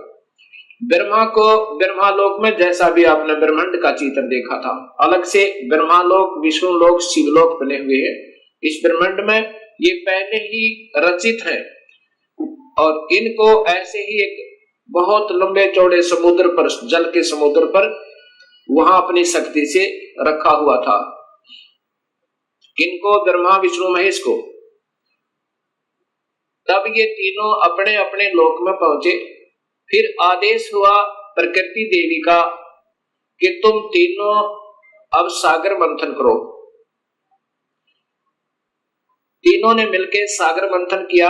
ब्रह्मा को ब्रह्मालोक में, जैसा भी आपने ब्रह्मांड का चित्र देखा था, अलग से ब्रह्मालोक, विष्णुलोक, शिवलोक बने हुए हैं। इस ब्रह्मांड में ये पहले ही रचित है और इनको ऐसे ही एक बहुत लंबे चौड़े समुद्र पर, जल के समुद्र पर वहां अपनी शक्ति से रखा हुआ था। इनको ब्रह्मा, विष्णु, महेश को। तब ये तीनों अपने अपने लोक में पहुंचे। फिर आदेश हुआ प्रकृति देवी का कि तुम तीनों अब सागर मंथन करो। तीनों ने मिलकर सागर मंथन किया।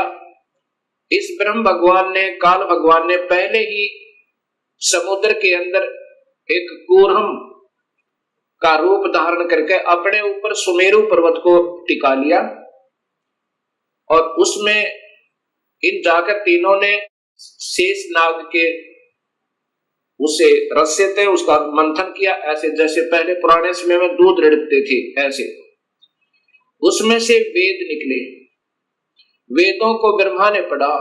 इस ब्रह्म भगवान ने, काल भगवान ने पहले ही समुद्र के अंदर एक कूर्म का रूप धारण करके अपने ऊपर सुमेरु पर्वत को टिका लिया और उसमें इन जाकर तीनों ने शेष नाग के उसे रस्से थे उसका मंथन किया, ऐसे जैसे पहले पुराने समय में दूध रिड़कते थे ऐसे। उसमें से वेद निकले। वेदों को ब्रह्मा ने पढ़ा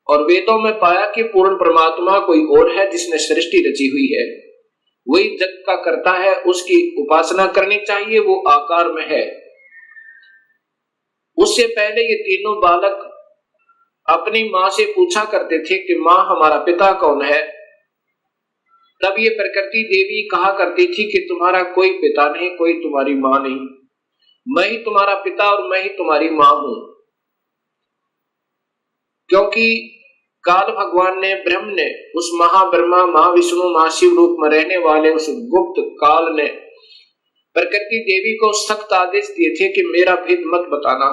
और वेदों में पाया कि पूर्ण परमात्मा कोई और है जिसने सृष्टि रची हुई है, वही जग का करता है, उसकी उपासना करनी चाहिए, वो आकार में है। उससे पहले ये तीनों बालक अपनी मां से पूछा करते थे कि मां हमारा पिता कौन है। तब ये प्रकृति देवी कहा करती थी कि तुम्हारा कोई पिता नहीं, कोई तुम्हारी मां नहीं, मैं ही तुम्हारा पिता और मैं ही तुम्हारी मां हूं। क्योंकि काल भगवान ने, ब्रह्म ने, उस महाब्रह्मा, महाविष्णु, महाशिव रूप में रहने वाले उस गुप्त काल ने प्रकृति देवी को सख्त आदेश दिए थे कि मेरा भेद मत बताना,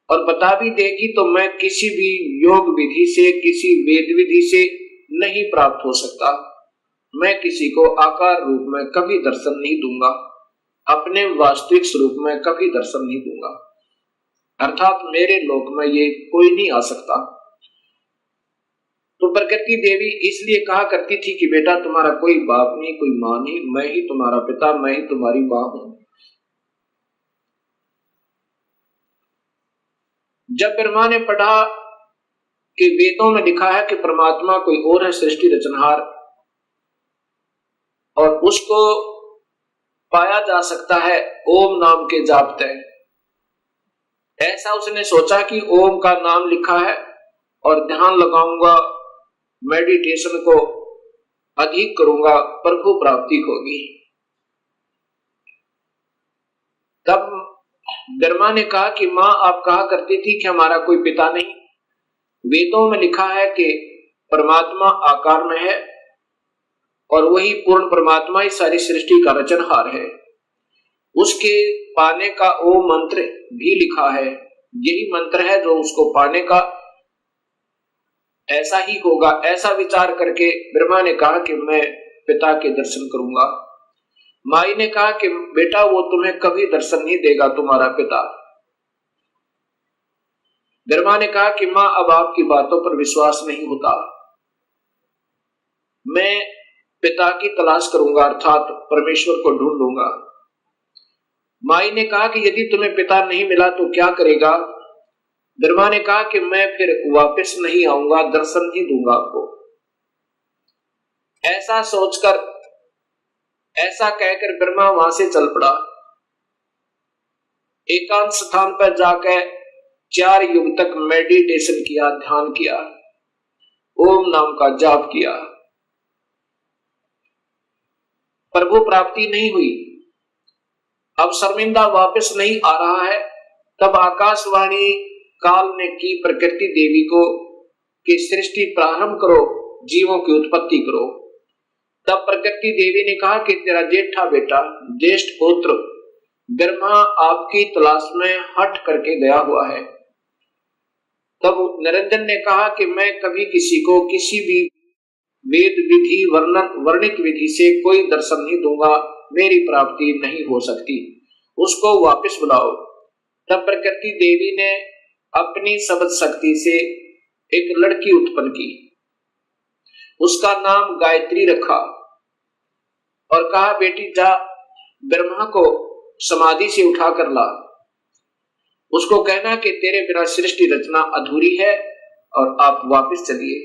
और बता भी देगी तो मैं किसी भी योग विधि से, किसी वेद विधि से नहीं प्राप्त हो सकता। मैं किसी को आकार रूप में कभी दर्शन नहीं दूंगा, अपने वास्तविक स्वरूप में कभी दर्शन नहीं दूंगा, अर्थात मेरे लोक में ये कोई नहीं आ सकता। तो प्रकृति देवी इसलिए कहा करती थी कि बेटा तुम्हारा कोई बाप नहीं, कोई मां नहीं, मैं ही तुम्हारा पिता, मैं ही तुम्हारी मां हूं। जब ब्रह्मा ने पढ़ा कि वेदों में लिखा है कि परमात्मा कोई और है, सृष्टि रचनहार, और उसको पाया जा सकता है ओम नाम के जाप से, ऐसा उसने सोचा कि ओम का नाम लिखा है और ध्यान लगाऊंगा, मेडिटेशन को अधिक करूंगा, प्रभु प्राप्ति होगी। तब ब्रह्मा ने कहा कि मां आप कहा करती थी कि हमारा कोई पिता नहीं, वेदों में लिखा है कि परमात्मा आकार में है और वही पूर्ण परमात्मा ही सारी सृष्टि का रचनहार है। उसके पाने का ओ मंत्र भी लिखा है, यही मंत्र है जो उसको पाने का, ऐसा ही होगा। ऐसा विचार करके ब्रह्मा ने कहा कि मैं पिता के दर्शन करूंगा। माई ने कहा कि बेटा वो तुम्हें कभी दर्शन नहीं देगा, तुम्हारा पिता। ब्रह्मा ने कहा कि मां अब आपकी बातों पर विश्वास नहीं होता, मैं पिता की तलाश करूंगा, अर्थात परमेश्वर को ढूंढूंगा। माई ने कहा कि यदि तुम्हें पिता नहीं मिला तो क्या करेगा। ब्रह्मा ने कहा कि मैं फिर वापस नहीं आऊंगा, दर्शन नहीं दूंगा आपको। ऐसा सोचकर, ऐसा कहकर ब्रह्मा वहां से चल पड़ा। एकांत स्थान पर जाकर 4 युग तक मेडिटेशन किया, ध्यान किया, ओम नाम का जाप किया। प्रभु प्राप्ति नहीं हुई। अब शर्मिंदा वापस नहीं आ रहा है। तब आकाशवाणी काल ने की प्रकृति देवी को कि सृष्टि प्रारंभ करो, जीवों की उत्पत्ति करो। तब प्रकृति देवी ने कहा कि तेरा जेठा बेटा, ज्येष्ठ पुत्र ब्रह्मा आपकी तलाश में हट करके गया हुआ है। तब निरंजन ने कहा कि मैं कभी किसी को किसी भी वेद विधि वर्णित विधि से कोई दर्शन नहीं दूंगा, मेरी प्राप्ति नहीं हो सकती, उसको वापस बुलाओ। तब प्रकृति देवी ने अपनी शब्द शक्ति से एक लड़की उत्पन्न की, उसका नाम गायत्री रखा और कहा बेटी जा ब्रह्मा को समाधि से उठा कर ला, उसको कहना कि तेरे बिना सृष्टि रचना अधूरी है और आप वापस चलिए।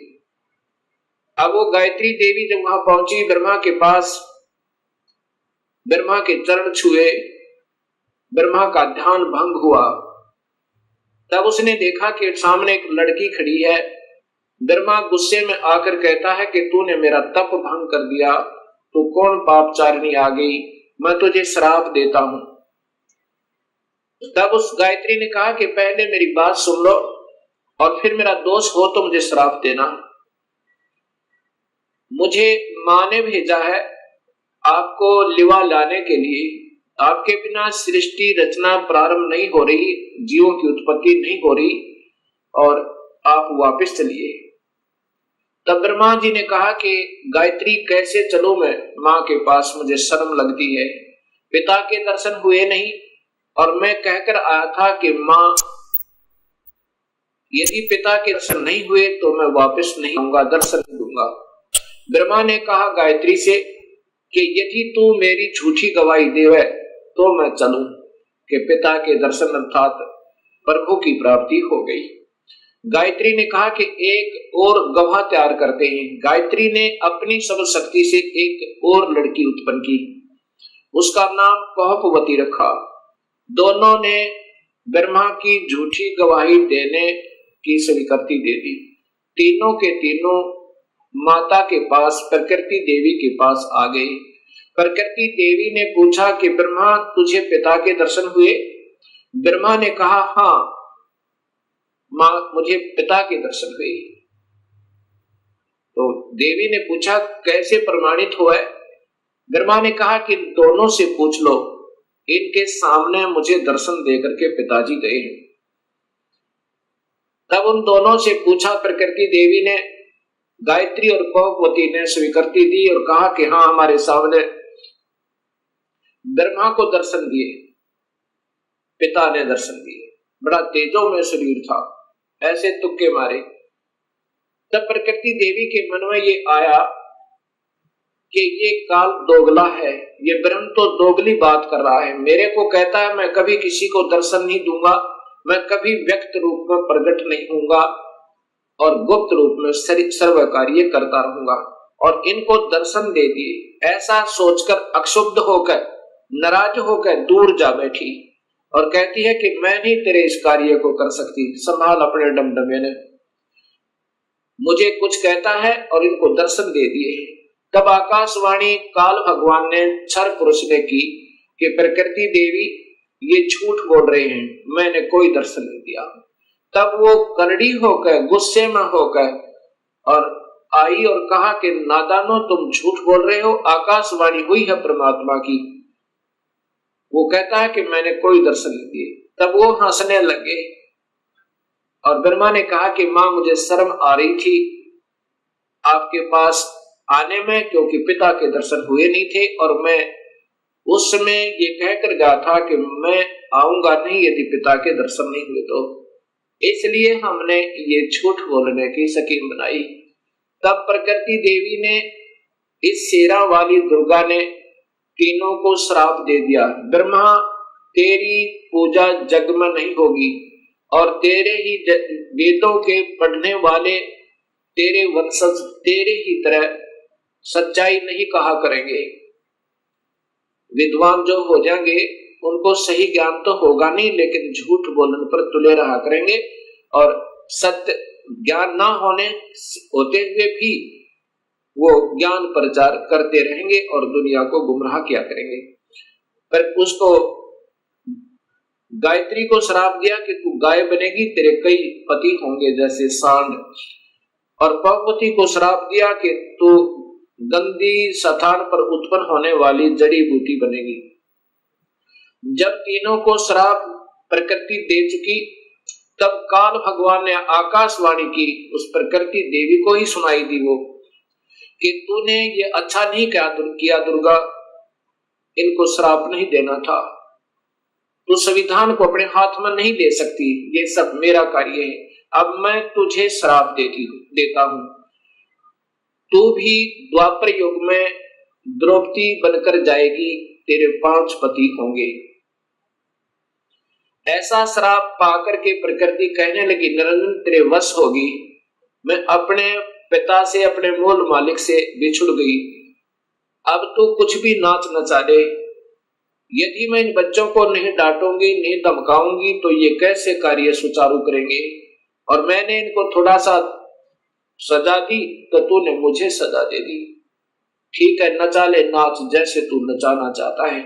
अब वो गायत्री देवी जब वहां पहुंची ब्रह्मा के पास, ब्रह्मा के चरण छुए, ब्रह्मा का ध्यान भंग हुआ। तब उसने देखा कि सामने एक लड़की खड़ी है। ब्रह्मा गुस्से में आकर कहता है कि तूने मेरा तप भंग कर दिया, तू कौन पापचारिणी आ गई, मैं तुझे श्राप देता हूं। तब उस गायत्री ने कहा कि पहले मेरी बात सुन लो और फिर मेरा दोष हो तो मुझे श्राप देना। मुझे मां ने भेजा है आपको लिवा लाने के लिए, आपके बिना सृष्टि रचना प्रारंभ नहीं हो रही, जीवों की उत्पत्ति नहीं हो रही और आप वापस चलिए। तब ब्रह्मा जी ने कहा कि गायत्री कैसे चलूं मैं मां के पास, मुझे शर्म लगती है, पिता के दर्शन हुए नहीं और मैं कहकर आया था कि मां यदि पिता के दर्शन नहीं हुए तो मैं वापस नहीं आऊंगा, दर्शन नहीं दूंगा। ब्रह्मा ने कहा गायत्री से कि यदि तू मेरी झूठी गवाही देवे तो मैं चलूं कि पिता के दर्शन अर्थात प्रभु की प्राप्ति हो गई। गायत्री ने कहा कि एक और गवाह तैयार करते हैं। गायत्री ने अपनी सब शक्ति से एक और लड़की उत्पन्न की, उसका नाम पहुपवती रखा। दोनों ने ब्रह्मा की झूठी गवाही देने की स्वीकृति दे दी। तीनों के तीनों माता के पास प्रकृति देवी के पास आ गए। प्रकृति देवी ने पूछा कि ब्रह्मा तुझे पिता के दर्शन हुए? ब्रह्मा ने कहा हाँ मां मुझे पिता के दर्शन हुए। तो देवी ने पूछा कैसे प्रमाणित हुआ है? ब्रह्मा ने कहा कि दोनों से पूछ लो, इनके सामने मुझे दर्शन देकर के पिताजी गए हैं। तब उन दोनों से पूछा प्रकृति देवी ने, गायत्री और पहुपवती ने स्वीकृति दी और कहा कि हाँ हमारे सामने ब्रह्मा को दर्शन दिए, पिता ने दर्शन दिए, बड़ा तेजो में शरीर था, ऐसे तुक्के मारे। तब प्रकृति देवी के मन में ये आया कि ये काल दोगला है, ये ब्रह्म तो दोगली बात कर रहा है, मेरे को कहता है मैं कभी किसी को दर्शन नहीं दूंगा, मैं कभी व्यक्त रूप में प्रकट नहीं होऊंगा और गुप्त रूप में सर्व कार्य करता रहूंगा, और इनको दर्शन दे दिए। ऐसा सोचकर अक्षुब्ध होकर नाराज होकर दूर जा बैठी और कहती है कि मैं नहीं तेरे इस कार्य को कर सकती, संभाल अपने डमडमे ने, मुझे कुछ कहता है और इनको दर्शन दे दिए। तब आकाशवाणी काल भगवान ने क्षर पुरुष ने की कि प्रकृति देवी ये झूठ बोल रहे हैं, मैंने कोई दर्शन नहीं दिया। तब वो करड़ी होकर गुस्से में होकर और आई और कहा कि नादानो तुम झूठ बोल रहे हो, आकाशवाणी हुई है परमात्मा की, वो कहता है कि मैंने कोई दर्शन नहीं दिए। तब वो हंसने लगे और ब्रह्मा ने कहा कि मां मुझे शर्म आ रही थी आपके पास आने में, क्योंकि पिता के दर्शन हुए नहीं थे और मैं उस समय ये कहकर गया था कि मैं आऊंगा नहीं यदि पिता के दर्शन नहीं हुए तो, इसलिए हमने ये झूठ बोलने की स्कीम बनाई। तब प्रकृति देवी ने इस शेरा वाली दुर्गा ने तीनों को श्राप दे दिया, ब्रह्मा तेरी पूजा जग में नहीं होगी और तेरे ही वेदों के पढ़ने वाले तेरे वंशज तेरे ही तरह सच्चाई नहीं कहा करेंगे, विद्वान जो हो जाएंगे उनको सही ज्ञान तो होगा नहीं लेकिन झूठ बोलने पर तुले रहा करेंगे और सत्य ज्ञान ना होते हुए भी वो ज्ञान प्रचार करते रहेंगे और दुनिया को गुमराह किया करेंगे। पर उसको गायत्री को श्राप दिया कि तू गाय बनेगी, तेरे कई पति होंगे जैसे सांड, और पहुपति को श्राप दिया कि तू गंदी स्थान पर उत्पन्न होने वाली जड़ी बूटी बनेगी। जब तीनों को श्राप प्रकृति दे चुकी, तब काल भगवान ने आकाशवाणी की, उस प्रकृति देवी को ही सुनाई दी वो, कि तूने ये अच्छा नहीं किया दुर्गा, इनको श्राप नहीं देना था, तू संविधान को अपने हाथ में नहीं ले सकती, ये सब मेरा कार्य है, अब मैं तुझे श्राप देता हूं, तू भी द्वापर युग में द्रौपदी बनकर जाएगी, तेरे 5 पति होंगे। ऐसा श्राप पाकर के प्रकृति कहने लगी, निरंजन तेरे वश होगी, मैं अपने पिता से, अपने मूल मालिक से बिछुड़ गई, अब तू कुछ भी नाच नचा दे, यदि मैं इन बच्चों को नहीं डांटूंगी, नहीं धमकाऊंगी, तो ये कैसे कार्य सुचारू करेंगे, और मैंने इनको थोड़ा सा सजा दी तो तूने मुझे सजा दे दी, ठीक है नचा ले, नाच जैसे तू नचाना चाहता है।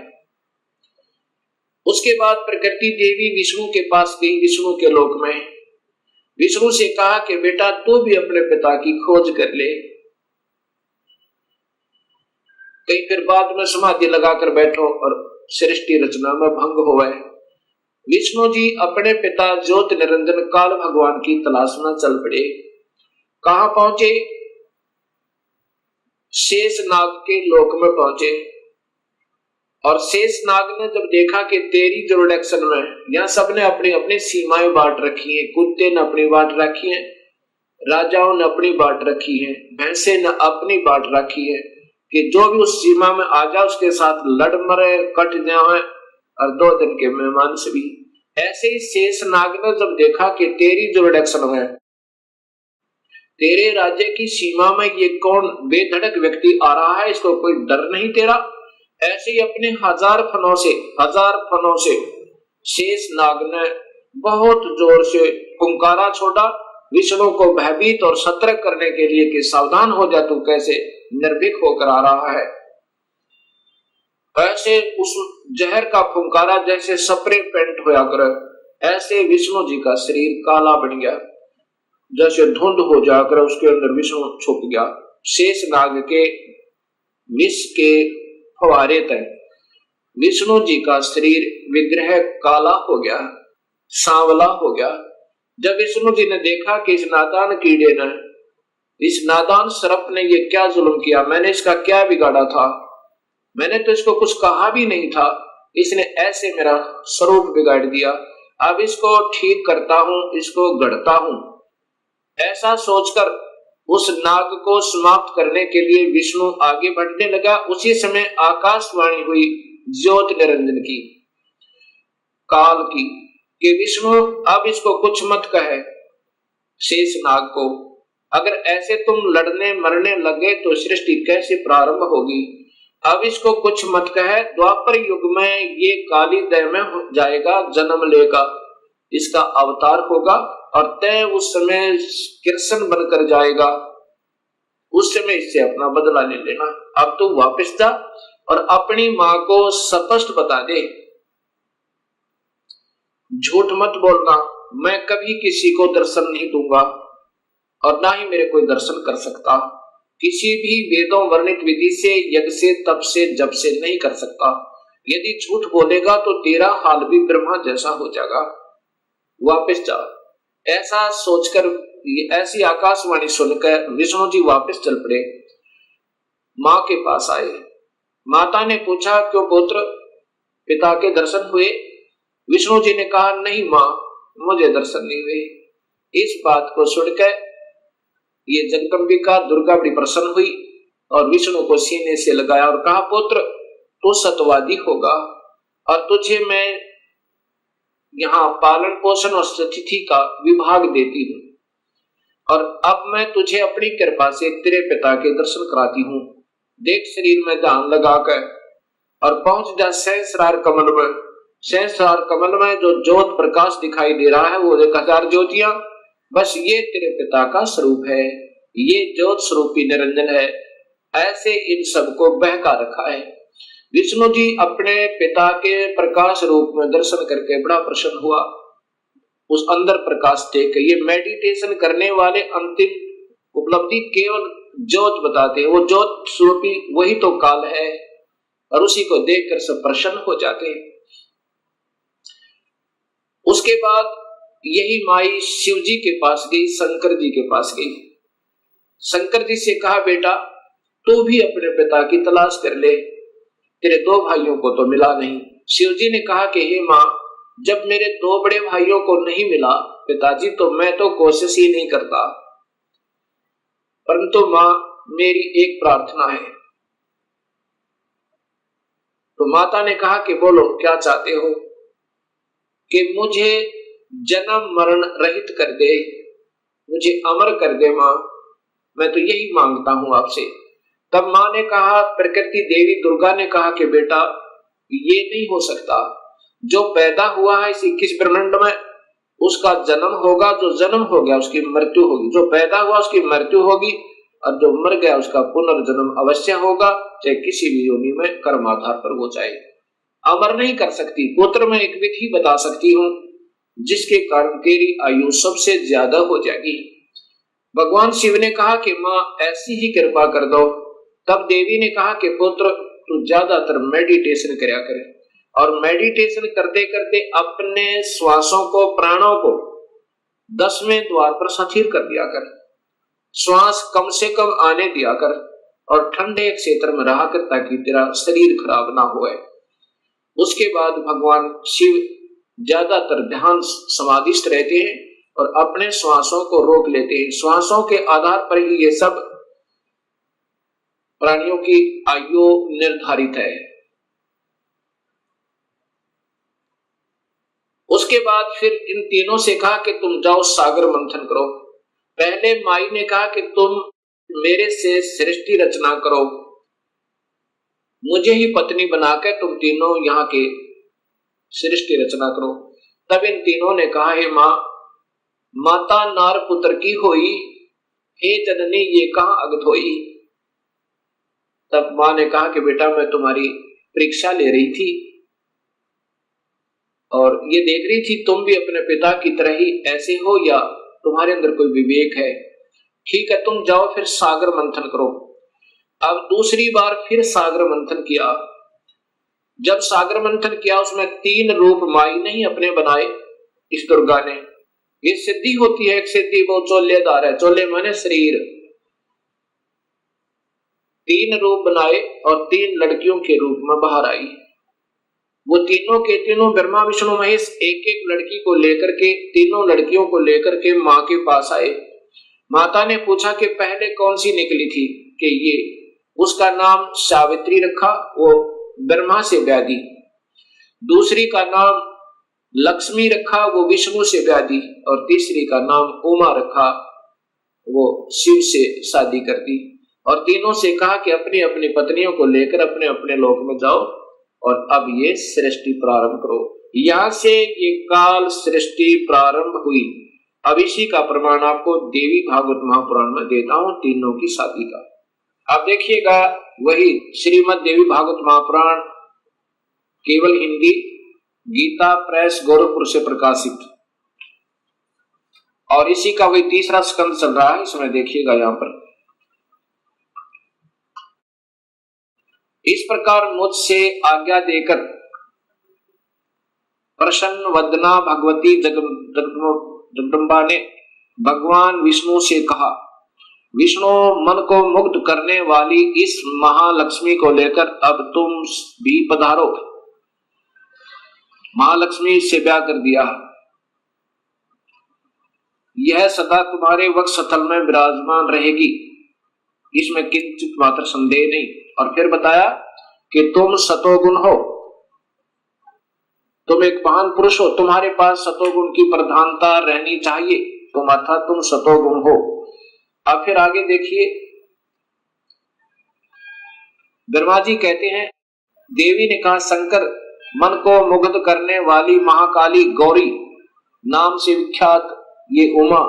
उसके बाद प्रकृति देवी विष्णु के पास गई, विष्णु के लोक में, विष्णु से कहा कि बेटा तू भी अपने पिता की खोज कर ले, कहीं फिर बाद में समाधि लगाकर बैठो और सृष्टि रचना में भंग होवे। विष्णु जी अपने पिता ज्योत निरंजन काल भगवान की तलाश में चल पड़े। कहां पहुंचे? शेषनाग के लोक में पहुंचे, और शेषनाग ने जब देखा कि तेरी जुरिडिक्शन में यहाँ सबने अपनी अपनी सीमाएं बांट रखी हैं, कुत्ते ने अपनी बांट रखी है, राजाओं ने अपनी बांट रखी है, भैंसे ने अपनी बांट रखी है, कि जो भी उस सीमा में आ जाए उसके साथ लड़ मरे, कट जाए, और 2 दिन के मेहमान से भी। ऐसे ही शेषनाग ने जब देखा कि तेरी जुरिडिक्शन में, तेरे राज्य की सीमा में ये कौन बेधड़क व्यक्ति आ रहा है, इसको कोई डर नहीं तेरा, ऐसे ही अपने 1000 फनों से शेषनाग ने बहुत जोर से पुंकारा छोड़ा, विष्णु को भयभीत और सतर्क करने के लिए कि सावधान हो जा, तू कैसे निर्भीक होकर आ रहा है। ऐसे उस जहर का फुंकारा जैसे स्प्रे पेंट होया करे, ऐसे विष्णु जी का शरीर काला बन गया, जैसे धुंध हो जाकर उसके अंदर विष्णु छुप गया। शेषनाग के विष के फवारे तक विष्णु जी का शरीर विग्रह काला हो गया, सांवला हो गया। जब विष्णु जी ने देखा कि इस नादान कीड़े ने, इस नादान सर्प ने ये क्या जुल्म किया, मैंने इसका क्या बिगाड़ा था, मैंने तो इसको कुछ कहा भी नहीं था, इसने ऐसे मेरा स्वरूप बिगाड़ दिया, अब इसको ठीक करता हूं, इसको गढ़ता हूं। ऐसा सोचकर उस नाग को समाप्त करने के लिए विष्णु आगे बढ़ने लगा। उसी समय आकाशवाणी हुई ज्योत निरंजन की, काल की, कि विष्णु अब इसको कुछ मत कहे शेषनाग को, अगर ऐसे तुम लड़ने मरने लगे तो सृष्टि कैसे प्रारंभ होगी, अब इसको कुछ मत कहे, द्वापर युग में ये काली देह में जाएगा, जन्म लेगा, इसका अवतार होगा, और तय उस समय कृष्ण बनकर जाएगा, उस समय इससे अपना बदला ले लेना। अब तू वापस जा और अपनी मां को स्पष्ट बता दे, झूठ मत बोलना, मैं कभी किसी को दर्शन नहीं दूंगा और ना ही मेरे कोई दर्शन कर सकता, किसी भी वेदों वर्णित विधि से, यज्ञ से, तप से, जप से नहीं कर सकता। यदि झूठ बोलेगा तो तेरा हाल भी ब्रह्मा जैसा हो जाएगा, वापस जा। ऐसा सोचकर, ऐसी आकाशवाणी सुनकर विष्णु जी वापस चल पड़े, मां के पास आए। माता ने पूछा, क्यों पुत्र, पिता के दर्शन हुए? विष्णु जी ने कहा, नहीं मां, मुझे दर्शन नहीं हुए। इस बात को सुनकर ये जगदंबिका दुर्गा बड़ी प्रसन्न हुई और विष्णु को सीने से लगाया और कहा, पुत्र तू सत्यवादी होगा और तुझे मैं यहाँ पालन पोषण और स्थिति का विभाग देती हूँ, और अब मैं तुझे अपनी कृपा से तेरे पिता के दर्शन कराती हूँ। देख शरीर में ध्यान लगाकर और पहुंच जा सहस्रार कमल में। सहस्रार कमल में जो ज्योत प्रकाश दिखाई दे रहा है वो 1000 ज्योतियां, बस ये तेरे पिता का स्वरूप है, ये ज्योत स्वरूपी निरंजन है। ऐसे इन सबको बहका रखा है। विष्णु जी अपने पिता के प्रकाश रूप में दर्शन करके बड़ा प्रसन्न हुआ। उस अंदर प्रकाश देख के, ये मेडिटेशन करने वाले अंतिम उपलब्धि केवल ज्योत बताते हैं, वो ज्योत स्वरूपी वही तो काल है, और उसी को देखकर सब प्रसन्न हो जाते हैं। उसके बाद यही माई शिव जी के पास गई, शंकर जी के पास गई। शंकर जी से कहा, बेटा तू भी अपने पिता की तलाश कर ले, तेरे दो भाइयों को तो मिला नहीं। शिव जी ने कहा कि हे माँ, जब मेरे दो बड़े भाइयों को नहीं मिला पिताजी, तो मैं तो कोशिश ही नहीं करता, परंतु माँ मेरी एक प्रार्थना है। तो माता ने कहा कि बोलो क्या चाहते हो? कि मुझे जन्म मरण रहित कर दे, मुझे अमर कर दे माँ, मैं तो यही मांगता हूं आपसे। तब माँ ने कहा, प्रकृति देवी दुर्गा ने कहा कि बेटा ये नहीं हो सकता, जो पैदा हुआ है इस 21 ब्रह्मांड में उसका जन्म होगा, जो जन्म हो गया उसकी मृत्यु होगी, जो पैदा हुआ उसकी मृत्यु होगी, और जो मर गया उसका पुनर्जन्म अवश्य होगा, चाहे किसी भी योनि में कर्म आधार पर वो जाए। अमर नहीं कर सकती। पुत्र में एक विधि बता सकती हूँ जिसके कारण तेरी आयु सबसे ज्यादा हो जाएगी। भगवान शिव ने कहा कि माँ ऐसी ही कृपा कर दो। तब देवी ने कहा कि पुत्र तू ज्यादातर मेडिटेशन करया करे, और मेडिटेशन करते करते अपने श्वासों को, प्राणों को 10वें द्वार पर स्थिर कर दिया कर, श्वास कम से कम आने दिया कर, और ठंडे क्षेत्र में रहा कर ताकि तेरा शरीर खराब ना होए। उसके बाद भगवान शिव ज्यादातर ध्यान समाधिस्थ रहते हैं और अपने श्वासों को रोक लेते हैं। श्वासों के आधार पर ही ये सब प्राणियों की आयु निर्धारित है। उसके बाद फिर इन तीनों से कहा कि तुम जाओ सागर मंथन करो। पहले माई ने कहा कि तुम मेरे से सृष्टि रचना करो, मुझे ही पत्नी बनाकर तुम तीनों यहाँ के सृष्टि रचना करो। तब इन तीनों ने कहा, हे माँ, माता नार पुत्र की होई, हे जननी ये कहाँ अगत होई। तब माँ ने कहा कि बेटा मैं तुम्हारी परीक्षा ले रही थी और ये देख रही थी तुम भी अपने पिता की तरह ही ऐसे हो या तुम्हारे अंदर कोई विवेक है। ठीक है, तुम जाओ फिर सागर मंथन करो। अब दूसरी बार फिर सागर मंथन किया। जब सागर मंथन किया उसमें 3 रूप माई नहीं अपने बनाए इस दुर्गा ने। ये सिद्धि होती है, एक सिद्धि वो चोलेदार है, चोले माने शरीर। 3 रूप बनाए और 3 लड़कियों के रूप में बाहर आई। वो तीनों के तीनों ब्रह्मा विष्णु महेश एक एक लड़की को लेकर के, तीनों लड़कियों को लेकर के माँ के पास आए। माता ने पूछा कि पहले कौन सी निकली थी? कि ये, उसका नाम सावित्री रखा, वो ब्रह्मा से ब्याह दी। दूसरी का नाम लक्ष्मी रखा, वो विष्णु से ब्याह दी। और तीसरी का नाम उमा रखा, वो शिव से शादी कर दी। और तीनों से कहा कि अपनी अपनी पत्नियों को लेकर अपने अपने लोक में जाओ और अब ये सृष्टि प्रारंभ करो। यहां से ये काल सृष्टि प्रारंभ हुई। अब इसी का प्रमाण आपको देवी भागवत महापुराण में देता हूं, तीनों की शादी का। अब देखिएगा, वही श्रीमद देवी भागवत महापुराण, केवल हिंदी, गीता प्रेस गोरखपुर से प्रकाशित, और इसी का वही तीसरा स्कंद चल रहा है। इसमें देखिएगा यहां पर, इस प्रकार मुझसे आज्ञा देकर प्रसन्न वदना भगवती जगदम्बा ने भगवान विष्णु से कहा, विष्णु मन को मुग्ध करने वाली इस महालक्ष्मी को लेकर अब तुम भी पधारो। महालक्ष्मी से ब्याह कर दिया। यह सदा तुम्हारे वक्षस्थल में विराजमान रहेगी, इसमें किंचित मात्र संदेह नहीं। और फिर बताया कि तुम सतोगुण हो, तुम एक महान पुरुष हो, तुम्हारे पास सतोगुण की प्रधानता रहनी चाहिए, तुम अर्थात तुम सतोगुण हो। अब फिर आगे देखिए, ब्रह्मा जी कहते हैं, देवी ने कहा, शंकर मन को मुग्ध करने वाली महाकाली गौरी नाम से विख्यात ये उमा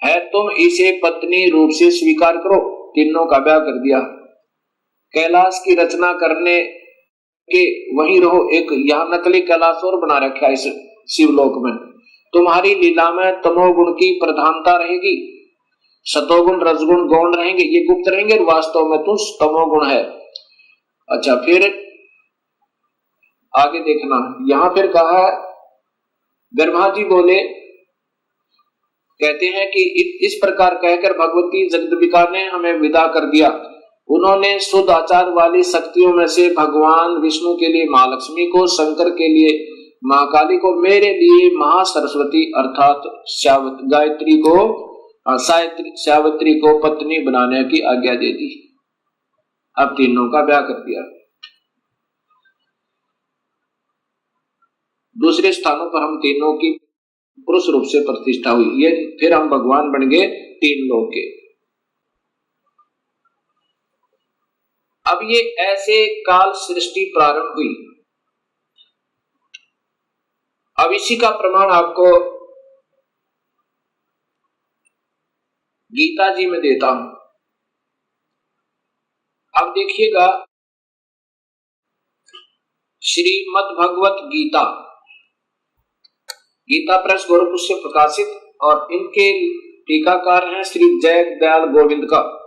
है, तुम इसे पत्नी रूप से स्वीकार करो। तीनों का ब्याह कर दिया। कैलाश की रचना करने के वहीं रहो। एक यहाँ नकली कैलाश और बना रखा है इस शिवलोक में। तुम्हारी लीला में तमोगुण की प्रधानता रहेगी, सतोगुण रजगुण गौण रहेंगे, ये गुप्त रहेंगे, वास्तव में तुम तमोगुण है। अच्छा, फिर आगे देखना। यहाँ फिर कहा है, ब्रह्मा जी बोले, कहते हैं कि इस प्रकार कहकर भगवती जगदम्बिका ने हमें विदा कर दिया। उन्होंने शुद्ध आचार वाली शक्तियों में से भगवान विष्णु के लिए माँ लक्ष्मी को, शंकर के लिए महाकाली को, मेरे लिए महासरस्वती अर्थात सावित्री को पत्नी बनाने की आज्ञा दे दी। अब तीनों का ब्याह कर दिया। दूसरे स्थानों पर हम तीनों की पुरुष रूप से प्रतिष्ठा हुई। ये फिर हम भगवान बन गए तीन लोग के। अब ये ऐसे काल सृष्टि प्रारंभ हुई। अब इसी का प्रमाण आपको गीता जी में देता हूं। अब देखिएगा, श्रीमद् भगवत गीता, गीता प्रेस गोरखपुर से प्रकाशित, और इनके टीकाकार हैं श्री जय दयाल गोविंद का,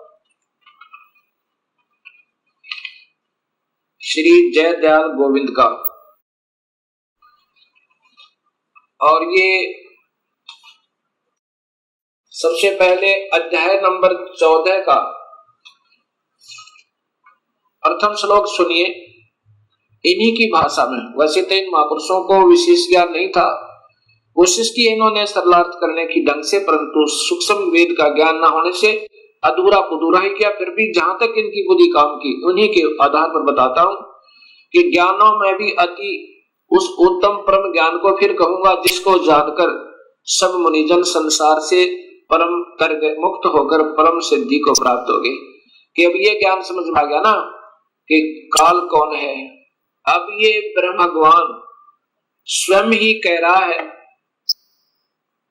श्री जय दयाल गोविंद का। और ये सबसे पहले अध्याय नंबर 14 का प्रथम श्लोक सुनिए इन्हीं की भाषा में। वैसे तो इन महापुरुषों को विशेष ज्ञान नहीं था, कोशिश की इन्होंने सरलार्थ करने की ढंग से, परंतु सूक्ष्म वेद का ज्ञान न होने से अधूरा पुधूरा ही किया। फिर भी जहां तक इनकी बुद्धि काम की, उन्हीं के आधार पर बताता हूं कि ज्ञानों में भी अति उस उत्तम परम ज्ञान को फिर कहूंगा, जिसको जानकर सब मुनिजन संसार से परम कर गए, मुक्त होकर परम सिद्धि को प्राप्त हो गए। कि अब ये ज्ञान समझ में आ गया ना कि काल कौन है। अब ये ब्रह्म भगवान स्वयं ही कह रहा है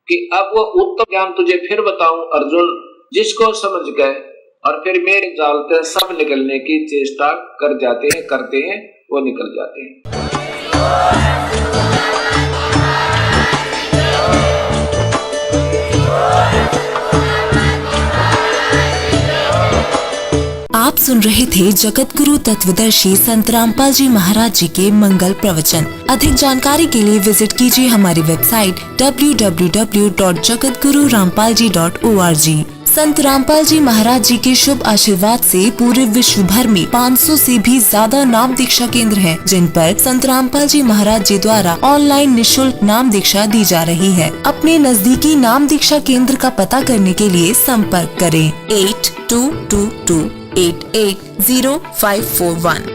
कि अब वो उत्तम ज्ञान तुझे फिर बताऊं अर्जुन, जिसको समझ गए और फिर मेरे जाल से सब निकलने की चेष्टा कर जाते हैं, करते हैं, वो निकल जाते हैं। आप सुन रहे थे जगत गुरु तत्वदर्शी संत रामपाल जी महाराज जी के मंगल प्रवचन। अधिक जानकारी के लिए विजिट कीजिए हमारी वेबसाइट www.jagatgururampalji.org। संत रामपाल जी महाराज जी के शुभ आशीर्वाद से पूरे विश्व भर में 500 से भी ज्यादा नाम दीक्षा केंद्र हैं, जिन पर संत रामपाल जी महाराज जी द्वारा ऑनलाइन निशुल्क नाम दीक्षा दी जा रही है। अपने नजदीकी नाम दीक्षा केंद्र का पता करने के लिए संपर्क करें 8222880541।